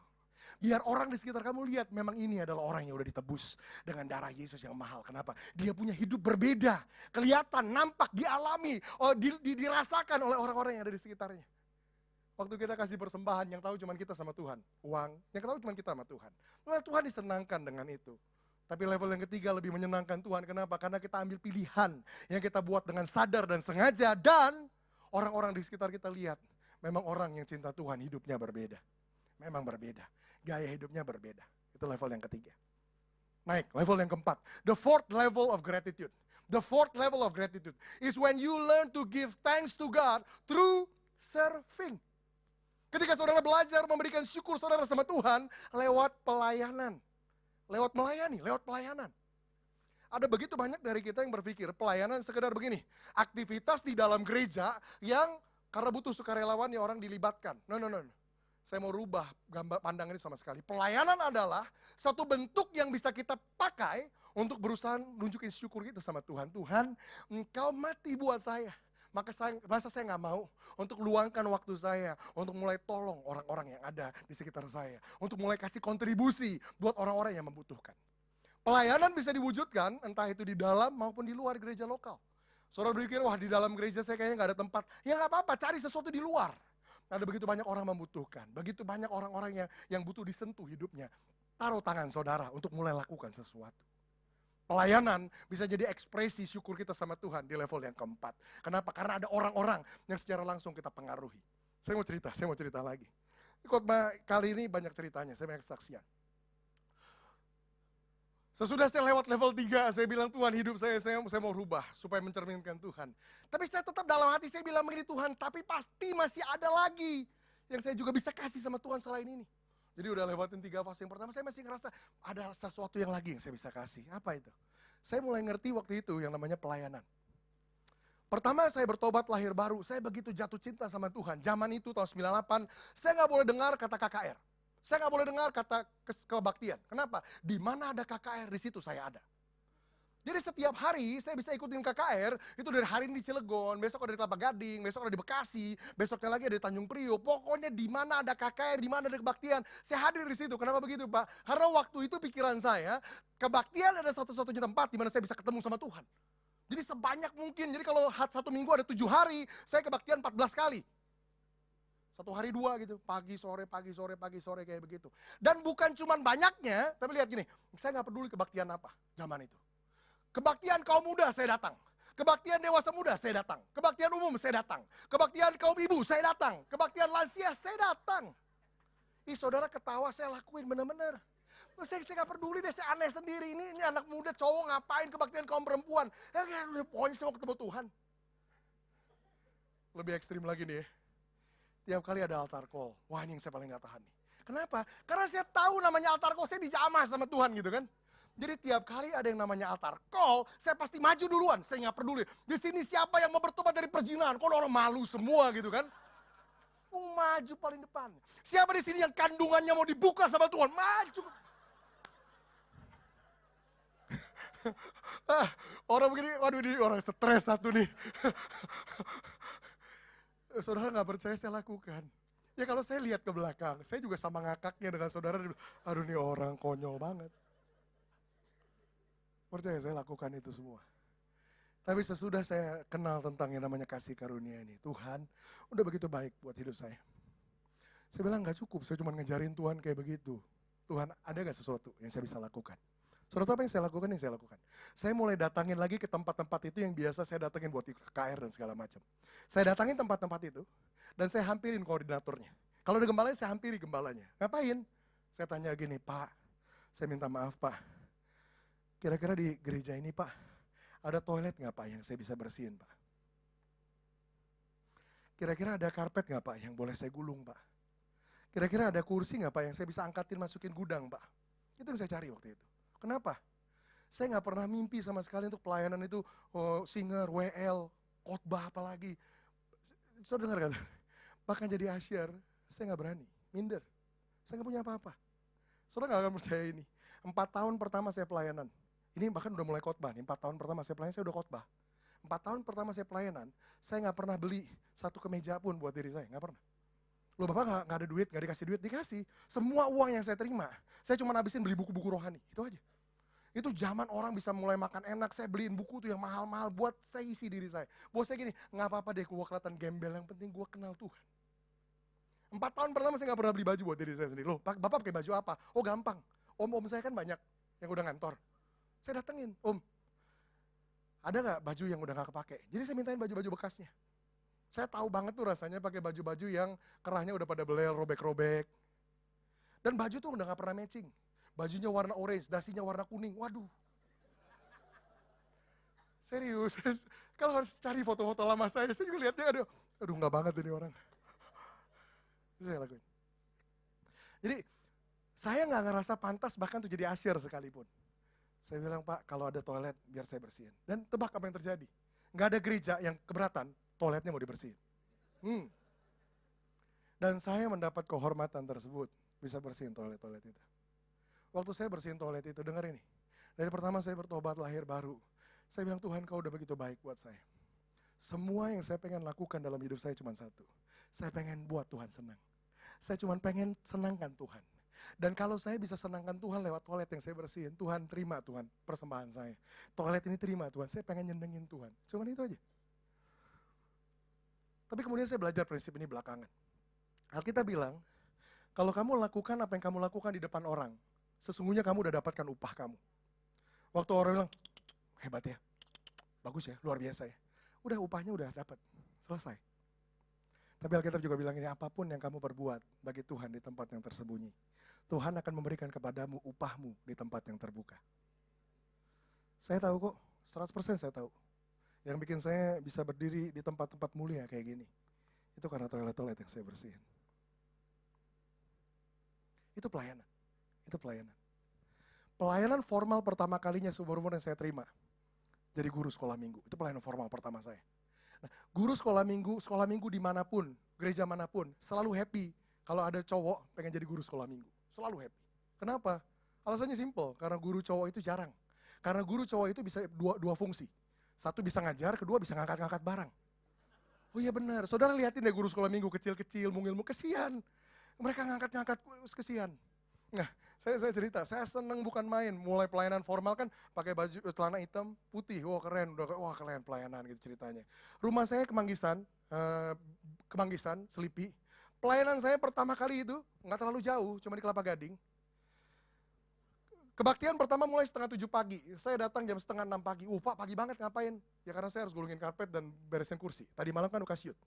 Biar orang di sekitar kamu lihat memang ini adalah orang yang udah ditebus dengan darah Yesus yang mahal. Kenapa? Dia punya hidup berbeda, kelihatan, nampak, dialami, dirasakan oleh orang-orang yang ada di sekitarnya. Waktu kita kasih persembahan, yang tahu cuma kita sama Tuhan, uang, yang tahu cuma kita sama Tuhan. Nah, Tuhan disenangkan dengan itu. Tapi level yang ketiga lebih menyenangkan Tuhan. Kenapa? Karena kita ambil pilihan yang kita buat dengan sadar dan sengaja. Dan orang-orang di sekitar kita lihat, memang orang yang cinta Tuhan hidupnya berbeda. Memang berbeda. Gaya hidupnya berbeda. Itu level yang ketiga. Naik, level yang keempat. The fourth level of gratitude. The fourth level of gratitude is when you learn to give thanks to God through serving. Ketika saudara belajar memberikan syukur saudara sama Tuhan lewat pelayanan. Lewat melayani, lewat pelayanan. Ada begitu banyak dari kita yang berpikir pelayanan sekedar begini. Aktivitas di dalam gereja yang karena butuh sukarelawan ya orang dilibatkan. No. Saya mau rubah gambar pandangan ini sama sekali. Pelayanan adalah satu bentuk yang bisa kita pakai untuk berusaha nunjukin syukur kita sama Tuhan. Tuhan, Engkau mati buat saya. Masa saya nggak mau untuk luangkan waktu saya untuk mulai tolong orang-orang yang ada di sekitar saya. Untuk mulai kasih kontribusi buat orang-orang yang membutuhkan. Pelayanan bisa diwujudkan entah itu di dalam maupun di luar gereja lokal. Saudara berpikir, wah di dalam gereja saya kayaknya nggak ada tempat. Ya nggak apa-apa, cari sesuatu di luar. Ada begitu banyak orang membutuhkan. Begitu banyak orang-orang yang butuh disentuh hidupnya. Taruh tangan saudara untuk mulai lakukan sesuatu. Pelayanan bisa jadi ekspresi syukur kita sama Tuhan di level yang keempat. Kenapa? Karena ada orang-orang yang secara langsung kita pengaruhi. Saya mau cerita lagi. Khotbah kali ini banyak ceritanya, saya banyak kesaksian. Sesudah saya lewat level 3, saya bilang Tuhan hidup saya mau rubah supaya mencerminkan Tuhan. Tapi saya tetap dalam hati saya bilang begini, Tuhan, tapi pasti masih ada lagi yang saya juga bisa kasih sama Tuhan selain ini. Jadi udah lewatin 3 fase yang pertama, saya masih ngerasa ada sesuatu yang lagi yang saya bisa kasih. Apa itu? Saya mulai ngerti waktu itu yang namanya pelayanan. Pertama saya bertobat lahir baru, saya begitu jatuh cinta sama Tuhan. Zaman itu tahun 98, saya nggak boleh dengar kata KKR. Saya nggak boleh dengar kata kebaktian. Kenapa? Di mana ada KKR, di situ saya ada. Jadi setiap hari saya bisa ikutin KKR, itu dari hari ini di Cilegon, besok ada di Kelapa Gading, besok ada di Bekasi, besoknya lagi ada di Tanjung Priok. Pokoknya di mana ada KKR, di mana ada kebaktian, saya hadir di situ. Kenapa begitu, Pak? Karena waktu itu pikiran saya, kebaktian ada satu-satunya tempat di mana saya bisa ketemu sama Tuhan. Jadi sebanyak mungkin, jadi kalau satu minggu ada 7 hari, saya kebaktian 14 kali. Satu hari 2 gitu, pagi sore kayak begitu. Dan bukan cuman banyaknya, tapi lihat gini, saya nggak peduli kebaktian apa zaman itu. Kebaktian kaum muda saya datang. Kebaktian dewasa muda saya datang. Kebaktian umum saya datang. Kebaktian kaum ibu saya datang. Kebaktian lansia saya datang. Saudara ketawa saya lakuin bener-bener. Saya gak peduli deh, saya aneh sendiri. Ini anak muda cowok ngapain kebaktian kaum perempuan. Pokoknya saya mau ketemu Tuhan. Lebih ekstrim lagi nih ya. Tiap kali ada altar call. Wah, ini yang saya paling gak tahan nih. Kenapa? Karena saya tahu namanya altar call, saya dijamah sama Tuhan gitu kan. Jadi tiap kali ada yang namanya altar call, saya pasti maju duluan. Saya nggak peduli. Di sini siapa yang mau bertobat dari perzinahan? Kok orang malu semua gitu kan? Maju paling depan. Siapa di sini yang kandungannya mau dibuka sama Tuhan? Maju. Orang begini, waduh ini orang stres satu nih. Saudara nggak percaya saya lakukan. Ya kalau saya lihat ke belakang, saya juga sama ngakaknya dengan saudara. Aduh ini orang konyol banget. Percaya saya lakukan itu semua. Tapi sesudah saya kenal tentang yang namanya kasih karunia ini, Tuhan udah begitu baik buat hidup saya. Saya bilang gak cukup, saya cuma ngejarin Tuhan kayak begitu. Tuhan ada gak sesuatu yang saya bisa lakukan? Saudara apa yang saya lakukan? Yang saya lakukan. Saya mulai datangin lagi ke tempat-tempat itu yang biasa saya datangin buat KR dan segala macam. Saya datangin tempat-tempat itu dan saya hampirin koordinatornya. Kalau ada gembalanya saya hampiri gembalanya. Ngapain? Saya tanya gini, Pak, saya minta maaf Pak. Kira-kira di gereja ini Pak, ada toilet nggak Pak yang saya bisa bersihin Pak? Kira-kira ada karpet nggak Pak yang boleh saya gulung Pak? Kira-kira ada kursi nggak Pak yang saya bisa angkatin masukin gudang Pak? Itu yang saya cari waktu itu. Kenapa? Saya nggak pernah mimpi sama sekali untuk pelayanan itu, singer, WL, khotbah apalagi. Saudara dengar kan? Bahkan jadi asyar, saya nggak berani, minder. Saya nggak punya apa-apa. Saudara nggak akan percaya ini. 4 tahun pertama saya pelayanan. Ini bahkan udah mulai khotbah nih, 4 tahun pertama saya pelayanan, saya udah khotbah. 4 tahun pertama saya pelayanan, saya nggak pernah beli satu kemeja pun buat diri saya, nggak pernah. Loh Bapak nggak ada duit, nggak dikasih duit, dikasih. Semua uang yang saya terima, saya cuma habisin beli buku-buku rohani, itu aja. Itu zaman orang bisa mulai makan enak, saya beliin buku tuh yang mahal-mahal buat saya isi diri saya. Buat saya gini, nggak apa-apa deh gue kelihatan gembel, yang penting gue kenal Tuhan. 4 tahun pertama saya nggak pernah beli baju buat diri saya sendiri. Loh Bapak pakai baju apa? Oh gampang, om-om saya kan banyak yang udah ngantor. Saya datengin, Om, ada nggak baju yang udah nggak kepake? Jadi saya mintain baju-baju bekasnya. Saya tahu banget tuh rasanya pakai baju-baju yang kerahnya udah pada belel, robek-robek. Dan baju tuh udah nggak pernah matching. Bajunya warna orange, dasinya warna kuning, waduh. Serius, kalau harus cari foto-foto lama saya juga lihatnya, aduh nggak banget ini orang. Itu saya lakuin. Jadi, saya nggak ngerasa pantas bahkan tuh jadi asyir sekalipun. Saya bilang, Pak, kalau ada toilet, biar saya bersihin. Dan tebak apa yang terjadi? Nggak ada gereja yang keberatan, toiletnya mau dibersihin. Dan saya mendapat kehormatan tersebut, bisa bersihin toilet-toilet itu. Waktu saya bersihin toilet itu, dengar ini. Dari pertama saya bertobat lahir baru, saya bilang, Tuhan kau udah begitu baik buat saya. Semua yang saya pengen lakukan dalam hidup saya cuma satu. Saya pengen buat Tuhan senang. Saya cuma pengen senangkan Tuhan. Dan kalau saya bisa senangkan Tuhan lewat toilet yang saya bersihin, Tuhan terima Tuhan persembahan saya. Toilet ini terima Tuhan, saya pengen nyenengin Tuhan. Cuma itu aja. Tapi kemudian saya belajar prinsip ini belakangan. Alkitab bilang, kalau kamu lakukan apa yang kamu lakukan di depan orang, sesungguhnya kamu udah dapatkan upah kamu. Waktu orang bilang, hebat ya, bagus ya, luar biasa ya. Udah upahnya udah dapat, selesai. Tapi Alkitab juga bilang ini, apapun yang kamu perbuat bagi Tuhan di tempat yang tersembunyi, Tuhan akan memberikan kepadamu upahmu di tempat yang terbuka. Saya tahu kok, 100% saya tahu. Yang bikin saya bisa berdiri di tempat-tempat mulia kayak gini, itu karena toilet-toilet yang saya bersihin. Itu pelayanan. Itu pelayanan. Pelayanan formal pertama kalinya seumur-umur yang saya terima, jadi guru sekolah minggu. Itu pelayanan formal pertama saya. Nah, guru sekolah minggu dimanapun, gereja manapun, selalu happy kalau ada cowok pengen jadi guru sekolah minggu. Selalu happy. Kenapa? Alasannya simple, karena guru cowok itu jarang. Karena guru cowok itu bisa dua fungsi. Satu bisa ngajar, kedua bisa ngangkat-ngangkat barang. Oh iya benar, saudara lihatin deh guru sekolah minggu kecil-kecil, mungilmu, kesian. Mereka ngangkat-ngangkat, kesian. Nah, saya cerita, saya seneng bukan main. Mulai pelayanan formal kan pakai baju celana hitam putih, wah keren, wah keren pelayanan gitu ceritanya. Rumah saya Kemanggisan, Selipi. Pelayanan saya pertama kali itu nggak terlalu jauh, cuma di Kelapa Gading. Kebaktian pertama mulai 6:30 pagi. Saya datang jam 5:30 pagi. Pak pagi banget ngapain? Ya karena saya harus gulungin karpet dan beresin kursi. Tadi malam kan udah kasiut.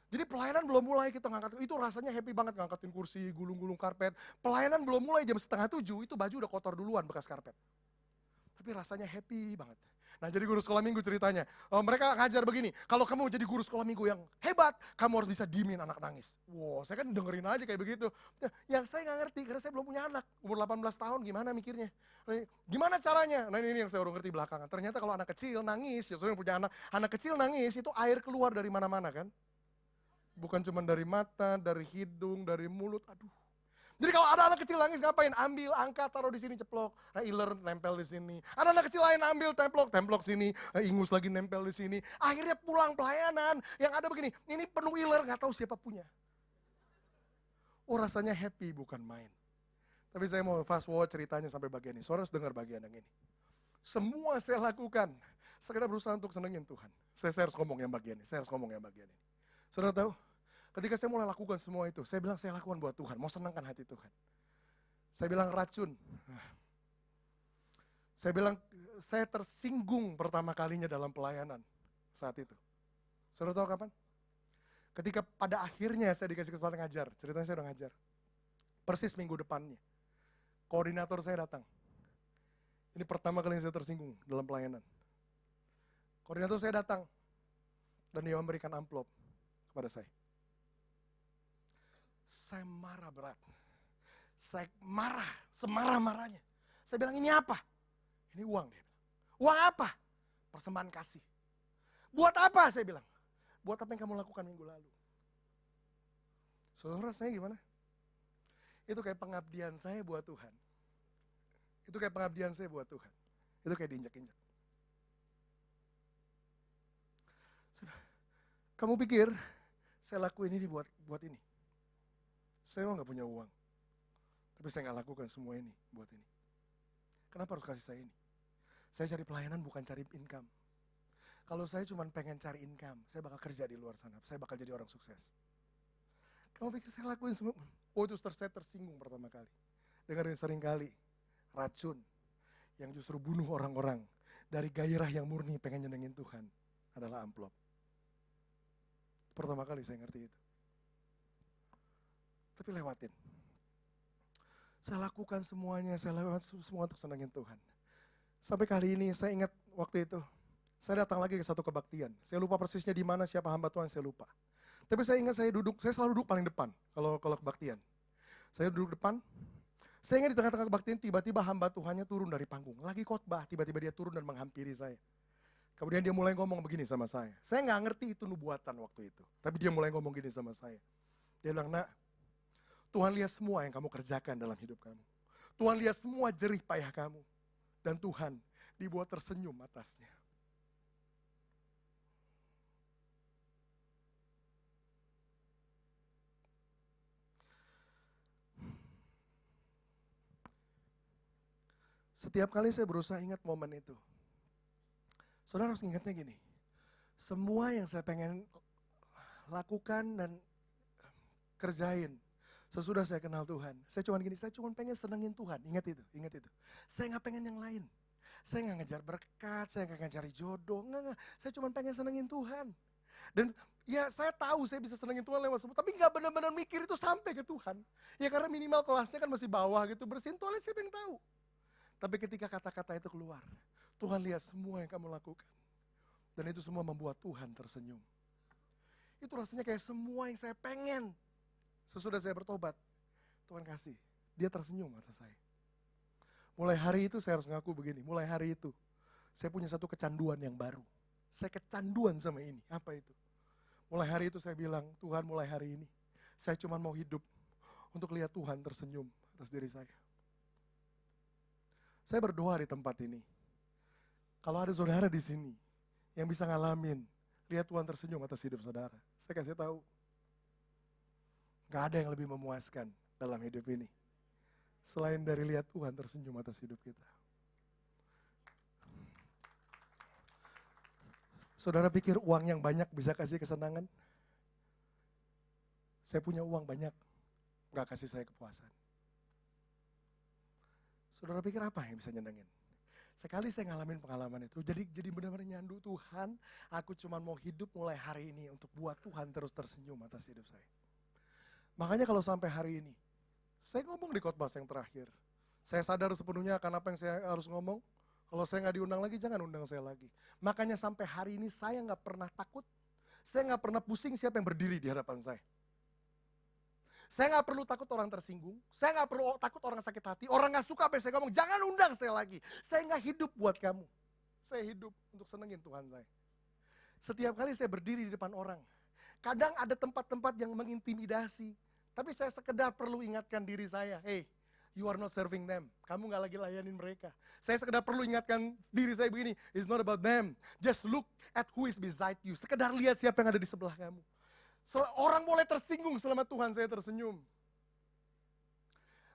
Jadi pelayanan belum mulai kita ngangkat, itu rasanya happy banget ngangkatin kursi, gulung-gulung karpet. Pelayanan belum mulai jam 6:30, itu baju udah kotor duluan bekas karpet. Tapi rasanya happy banget. Nah jadi guru sekolah minggu ceritanya, mereka ngajar begini, kalau kamu jadi guru sekolah minggu yang hebat, kamu harus bisa diemin anak nangis. Wow, saya kan dengerin aja kayak begitu. Yang saya nggak ngerti, karena saya belum punya anak, umur 18 tahun gimana mikirnya. Gimana caranya? Nah ini yang saya baru ngerti belakangan. Ternyata kalau anak kecil nangis, ya yang punya anak kecil nangis, itu air keluar dari mana-mana kan. Bukan cuma dari mata, dari hidung, dari mulut, aduh. Jadi kalau ada anak kecil nangis ngapain? Ambil, angkat, taruh di sini ceplok. Nah, iler nempel di sini. Ada anak kecil lain ambil, templok sini. Ingus lagi nempel di sini. Akhirnya pulang pelayanan. Yang ada begini, ini penuh iler, nggak tahu siapa punya. Oh rasanya happy bukan main. Tapi saya mau fast forward ceritanya sampai bagian ini. Saudara harus dengar bagian yang ini. Semua saya lakukan, sekedar berusaha untuk senengin Tuhan. Saya harus ngomong yang bagian ini. Saudara tahu? Ketika saya mulai lakukan semua itu, saya bilang saya lakukan buat Tuhan, mau senangkan hati Tuhan. Saya bilang racun. Saya bilang saya tersinggung pertama kalinya dalam pelayanan saat itu. Saudara tahu kapan? Ketika pada akhirnya saya dikasih kesempatan ngajar, ceritanya saya udah ngajar. Persis minggu depannya, koordinator saya datang. Ini pertama kali saya tersinggung dalam pelayanan. Koordinator saya datang, dan dia memberikan amplop kepada saya. Saya marah berat. Saya marah, semarah-marahnya. Saya bilang, ini apa? Ini uang, dia bilang. Uang apa? Persembahan kasih. Buat apa? Saya bilang. Buat apa yang kamu lakukan minggu lalu? Saudara rasanya gimana? Itu kayak pengabdian saya buat Tuhan. Itu kayak diinjak-injak. Kamu pikir saya lakuin ini buat ini? Saya nggak punya uang, tapi saya nggak lakukan semua ini buat ini. Kenapa harus kasih saya ini? Saya cari pelayanan bukan cari income. Kalau saya cuma pengen cari income, saya bakal kerja di luar sana, saya bakal jadi orang sukses. Kamu pikir saya lakuin semua? Oh itu saya tersinggung pertama kali. Dengerin sering kali, racun yang justru bunuh orang-orang dari gairah yang murni pengen nyenengin Tuhan adalah amplop. Pertama kali saya ngerti itu. Tapi lewatin. Saya lakukan semuanya, saya lakukan semua untuk senangin Tuhan. Sampai kali ini saya ingat waktu itu, saya datang lagi ke satu kebaktian. Saya lupa persisnya di mana, siapa hamba Tuhan, saya lupa. Tapi saya ingat saya selalu duduk paling depan kalau kebaktian. Saya duduk depan, saya ingat di tengah-tengah kebaktian tiba-tiba hamba Tuhannya turun dari panggung. Lagi khotbah, tiba-tiba dia turun dan menghampiri saya. Kemudian dia mulai ngomong begini sama saya. Saya nggak ngerti itu nubuatan waktu itu. Tapi dia mulai ngomong gini sama saya. Dia bilang, nak, Tuhan lihat semua yang kamu kerjakan dalam hidup kamu. Tuhan lihat semua jerih payah kamu. Dan Tuhan dibuat tersenyum atasnya. Setiap kali saya berusaha ingat momen itu. Saudara harus ingatnya gini. Semua yang saya pengen lakukan dan kerjain sesudah saya kenal Tuhan, saya cuma pengen senengin Tuhan, ingat itu. Saya nggak pengen yang lain. Saya nggak ngejar berkat, saya nggak ngejar jodoh, nggak. Saya cuma pengen senengin Tuhan. Dan ya saya tahu saya bisa senengin Tuhan lewat semua, tapi nggak benar-benar mikir itu sampai ke Tuhan. Ya karena minimal kelasnya kan masih bawah gitu, bersihin toilet siapa yang tahu. Tapi ketika kata-kata itu keluar, Tuhan lihat semua yang kamu lakukan. Dan itu semua membuat Tuhan tersenyum. Itu rasanya kayak semua yang saya pengen. Sesudah saya bertobat, Tuhan kasih, dia tersenyum atas saya. Mulai hari itu saya harus ngaku begini, mulai hari itu saya punya satu kecanduan yang baru. Saya kecanduan sama ini, apa itu? Mulai hari itu saya bilang, Tuhan mulai hari ini, saya cuma mau hidup untuk lihat Tuhan tersenyum atas diri saya. Saya berdoa di tempat ini. Kalau ada saudara di sini yang bisa ngalamin, lihat Tuhan tersenyum atas hidup saudara. Saya kasih tahu, gak ada yang lebih memuaskan dalam hidup ini. Selain dari lihat Tuhan tersenyum atas hidup kita. Saudara pikir uang yang banyak bisa kasih kesenangan? Saya punya uang banyak, gak kasih saya kepuasan. Saudara pikir apa yang bisa nyenengin? Sekali saya ngalamin pengalaman itu, jadi benar-benar nyandu, Tuhan, aku cuma mau hidup mulai hari ini untuk buat Tuhan terus tersenyum atas hidup saya. Makanya kalau sampai hari ini, saya ngomong di khotbah yang terakhir, saya sadar sepenuhnya akan apa yang saya harus ngomong. Kalau saya nggak diundang lagi, jangan undang saya lagi. Makanya sampai hari ini saya nggak pernah takut, saya nggak pernah pusing siapa yang berdiri di hadapan saya. Saya nggak perlu takut orang tersinggung, saya nggak perlu takut orang sakit hati, orang nggak suka apa yang saya ngomong, jangan undang saya lagi. Saya nggak hidup buat kamu, saya hidup untuk senengin Tuhan saya. Setiap kali saya berdiri di depan orang, kadang ada tempat-tempat yang mengintimidasi, tapi saya sekedar perlu ingatkan diri saya, hey, you are not serving them, kamu nggak lagi layanin mereka. Saya sekedar perlu ingatkan diri saya begini, it's not about them, just look at who is beside you. Sekedar lihat siapa yang ada di sebelah kamu. Orang boleh tersinggung selama Tuhan saya tersenyum.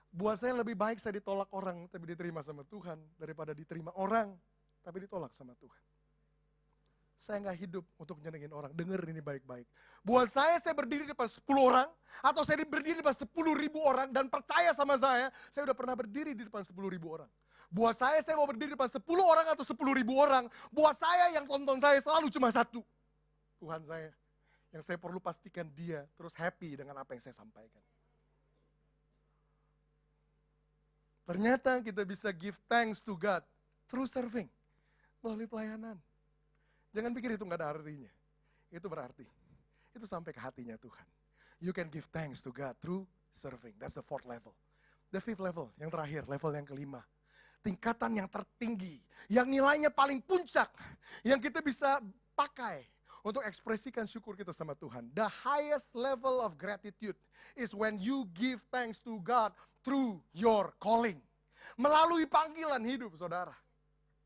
Buat saya lebih baik saya ditolak orang tapi diterima sama Tuhan, daripada diterima orang tapi ditolak sama Tuhan. Saya nggak hidup untuk nyenengin orang, denger ini baik-baik. Buat saya berdiri di depan 10 orang, atau saya berdiri di depan 10.000 orang, dan percaya sama saya udah pernah berdiri di depan 10.000 orang. Buat saya mau berdiri di depan 10 orang atau 10.000 orang, buat saya yang tonton saya selalu cuma satu, Tuhan saya. Yang saya perlu pastikan dia terus happy dengan apa yang saya sampaikan. Ternyata kita bisa give thanks to God through serving, melalui pelayanan. Jangan pikir itu gak ada artinya. Itu berarti. Itu sampai ke hatinya Tuhan. You can give thanks to God through serving. That's the 4th level. The 5th level, yang terakhir, level yang kelima. Tingkatan yang tertinggi, yang nilainya paling puncak, yang kita bisa pakai untuk ekspresikan syukur kita sama Tuhan. The highest level of gratitude is when you give thanks to God through your calling. Melalui panggilan hidup saudara.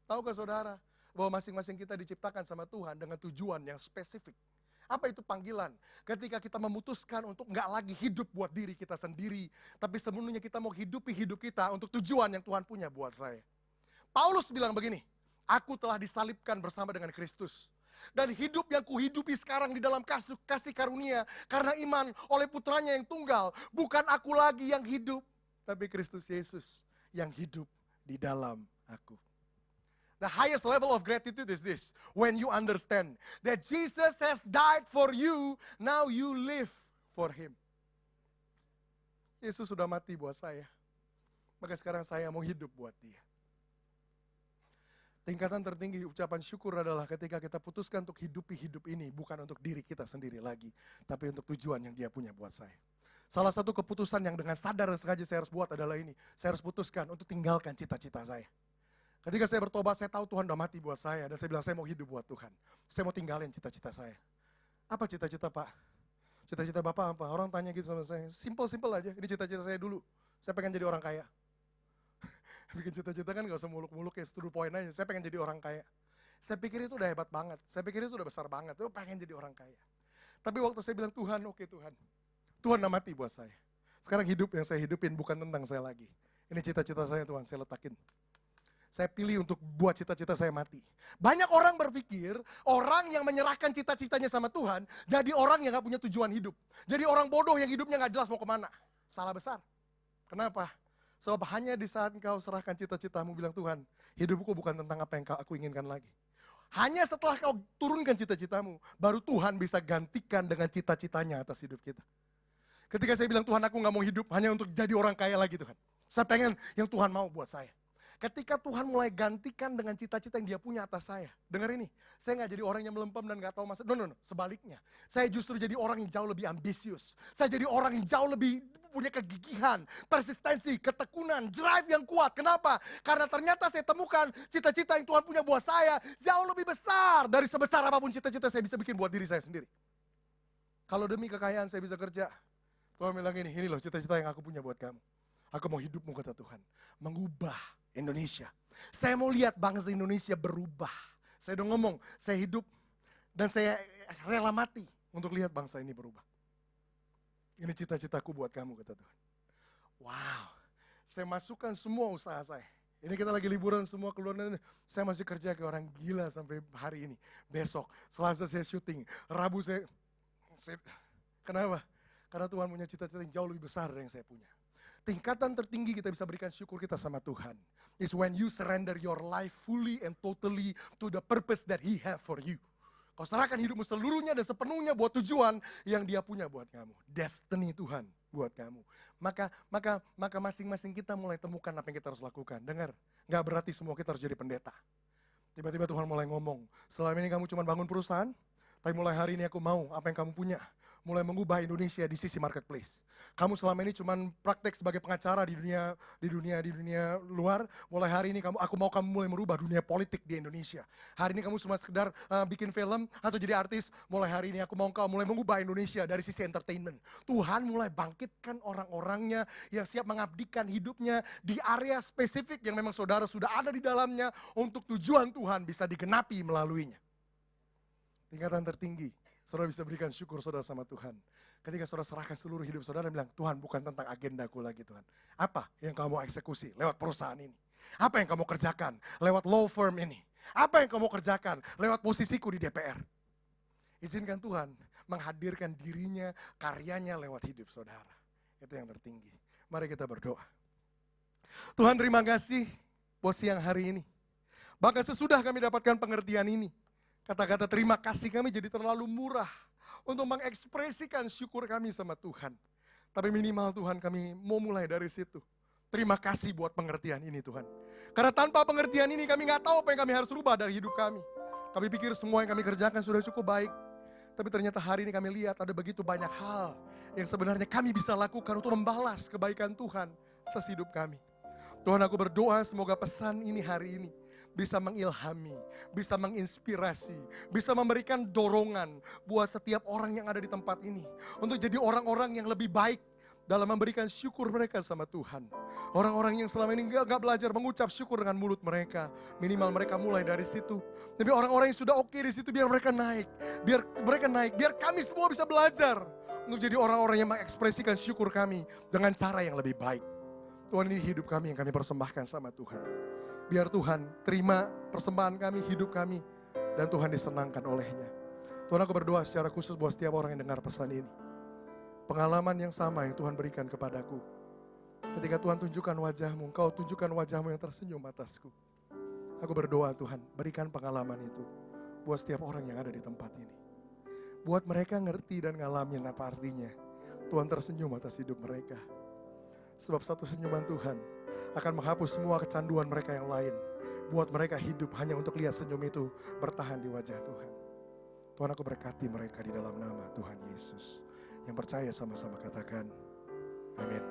Tahukah saudara bahwa masing-masing kita diciptakan sama Tuhan dengan tujuan yang spesifik. Apa itu panggilan? Ketika kita memutuskan untuk nggak lagi hidup buat diri kita sendiri, tapi sebenarnya kita mau hidupi hidup kita untuk tujuan yang Tuhan punya buat saya. Paulus bilang begini, aku telah disalibkan bersama dengan Kristus. Dan hidup yang kuhidupi sekarang di dalam kasih karunia karena iman oleh putranya yang tunggal. Bukan aku lagi yang hidup, tapi Kristus Yesus yang hidup di dalam aku. The highest level of gratitude is this. When you understand that Jesus has died for you, now you live for Him. Yesus sudah mati buat saya. Maka sekarang saya mau hidup buat Dia. Tingkatan tertinggi ucapan syukur adalah ketika kita putuskan untuk hidupi hidup ini, bukan untuk diri kita sendiri lagi, tapi untuk tujuan yang Dia punya buat saya. Salah satu keputusan yang dengan sadar dan sengaja saya harus buat adalah ini. Saya harus putuskan untuk tinggalkan cita-cita saya. Ketika saya bertobat, saya tahu Tuhan udah mati buat saya. Dan saya bilang, saya mau hidup buat Tuhan. Saya mau tinggalin cita-cita saya. Apa cita-cita Pak? Cita-cita Bapak apa? Orang tanya gitu sama saya. Simple-simple aja, ini cita-cita saya dulu. Saya pengen jadi orang kaya. Bikin cita-cita kan gak usah muluk-muluk ya, to the point aja. Saya pengen jadi orang kaya. Saya pikir itu udah hebat banget. Saya pikir itu udah besar banget. Saya pengen jadi orang kaya. Tapi waktu saya bilang, Tuhan, oke Tuhan. Tuhan udah mati buat saya. Sekarang hidup yang saya hidupin bukan tentang saya lagi. Ini cita-cita saya Tuhan, saya letakin. Saya pilih untuk buat cita-cita saya mati. Banyak orang berpikir, orang yang menyerahkan cita-citanya sama Tuhan, jadi orang yang gak punya tujuan hidup. Jadi orang bodoh yang hidupnya gak jelas mau kemana. Salah besar. Kenapa? Sebab hanya di saat engkau serahkan cita-citamu, bilang Tuhan, hidupku bukan tentang apa yang aku inginkan lagi. Hanya setelah kau turunkan cita-citamu, baru Tuhan bisa gantikan dengan cita-citanya atas hidup kita. Ketika saya bilang, Tuhan aku gak mau hidup hanya untuk jadi orang kaya lagi Tuhan. Saya pengen yang Tuhan mau buat saya. Ketika Tuhan mulai gantikan dengan cita-cita yang Dia punya atas saya. Dengar ini, saya nggak jadi orang yang melempem dan nggak tahu masa. No, sebaliknya. Saya justru jadi orang yang jauh lebih ambisius. Saya jadi orang yang jauh lebih punya kegigihan, persistensi, ketekunan, drive yang kuat. Kenapa? Karena ternyata saya temukan cita-cita yang Tuhan punya buat saya jauh lebih besar dari sebesar apapun cita-cita saya bisa bikin buat diri saya sendiri. Kalau demi kekayaan saya bisa kerja. Tuhan bilang ini loh cita-cita yang aku punya buat kamu. Aku mau hidupmu kata Tuhan. Mengubah Indonesia. Saya mau lihat bangsa Indonesia berubah. Saya udah ngomong, saya hidup dan saya rela mati untuk lihat bangsa ini berubah. Ini cita-citaku buat kamu, kata Tuhan. Wow, saya masukkan semua usaha saya. Ini kita lagi liburan semua keluar, saya masih kerja kayak orang gila sampai hari ini. Besok, Selasa saya syuting, Rabu saya kenapa? Karena Tuhan punya cita-cita yang jauh lebih besar dari yang saya punya. Tingkatan tertinggi kita bisa berikan syukur kita sama Tuhan is when you surrender your life fully and totally to the purpose that He have for you. Kau serahkan hidupmu seluruhnya dan sepenuhnya buat tujuan yang Dia punya buat kamu. Destiny Tuhan buat kamu. Maka masing-masing kita mulai temukan apa yang kita harus lakukan. Dengar, gak berarti semua kita harus jadi pendeta. Tiba-tiba Tuhan mulai ngomong, selama ini kamu cuma bangun perusahaan, tapi mulai hari ini aku mau apa yang kamu punya. Mulai mengubah Indonesia di sisi marketplace. Kamu selama ini cuma praktek sebagai pengacara di dunia luar. Mulai hari ini aku mau kamu mulai merubah dunia politik di Indonesia. Hari ini kamu cuma sekedar bikin film atau jadi artis. Mulai hari ini aku mau kamu mulai mengubah Indonesia dari sisi entertainment. Tuhan mulai bangkitkan orang-orangnya yang siap mengabdikan hidupnya di area spesifik yang memang saudara sudah ada di dalamnya untuk tujuan Tuhan bisa digenapi melaluinya. Tingkatan tertinggi, saudara bisa berikan syukur saudara sama Tuhan. Ketika saudara serahkan seluruh hidup saudara dan bilang, Tuhan bukan tentang agendaku lagi Tuhan. Apa yang kamu eksekusi lewat perusahaan ini? Apa yang kamu kerjakan lewat law firm ini? Apa yang kamu kerjakan lewat posisiku di DPR? Izinkan Tuhan menghadirkan dirinya, karyanya lewat hidup saudara. Itu yang tertinggi. Mari kita berdoa. Tuhan terima kasih buat siang hari ini. Bahkan sesudah kami dapatkan pengertian ini, kata-kata terima kasih kami jadi terlalu murah untuk mengekspresikan syukur kami sama Tuhan. Tapi minimal Tuhan kami mau mulai dari situ. Terima kasih buat pengertian ini Tuhan. Karena tanpa pengertian ini kami gak tahu apa yang kami harus rubah dari hidup kami. Kami pikir semua yang kami kerjakan sudah cukup baik. Tapi ternyata hari ini kami lihat ada begitu banyak hal yang sebenarnya kami bisa lakukan untuk membalas kebaikan Tuhan atas hidup kami. Tuhan aku berdoa semoga pesan ini hari ini bisa mengilhami, bisa menginspirasi, bisa memberikan dorongan buat setiap orang yang ada di tempat ini. Untuk jadi orang-orang yang lebih baik dalam memberikan syukur mereka sama Tuhan. Orang-orang yang selama ini gak belajar mengucap syukur dengan mulut mereka. Minimal mereka mulai dari situ. Tapi orang-orang yang sudah oke di situ biar mereka naik. Biar kami semua bisa belajar. Untuk jadi orang-orang yang mengekspresikan syukur kami dengan cara yang lebih baik. Tuhan ini hidup kami yang kami persembahkan sama Tuhan. Biar Tuhan terima persembahan kami, hidup kami, dan Tuhan disenangkan olehnya. Tuhan aku berdoa secara khusus buat setiap orang yang dengar pesan ini. Pengalaman yang sama yang Tuhan berikan kepadaku. Ketika Tuhan tunjukkan wajahmu, Engkau tunjukkan wajahmu yang tersenyum atasku. Aku berdoa Tuhan, berikan pengalaman itu buat setiap orang yang ada di tempat ini. Buat mereka ngerti dan ngalamin apa artinya Tuhan tersenyum atas hidup mereka. Sebab satu senyuman Tuhan akan menghapus semua kecanduan mereka yang lain. Buat mereka hidup hanya untuk lihat senyum itu bertahan di wajah Tuhan. Tuhan aku berkati mereka di dalam nama Tuhan Yesus. Yang percaya sama-sama katakan, amin.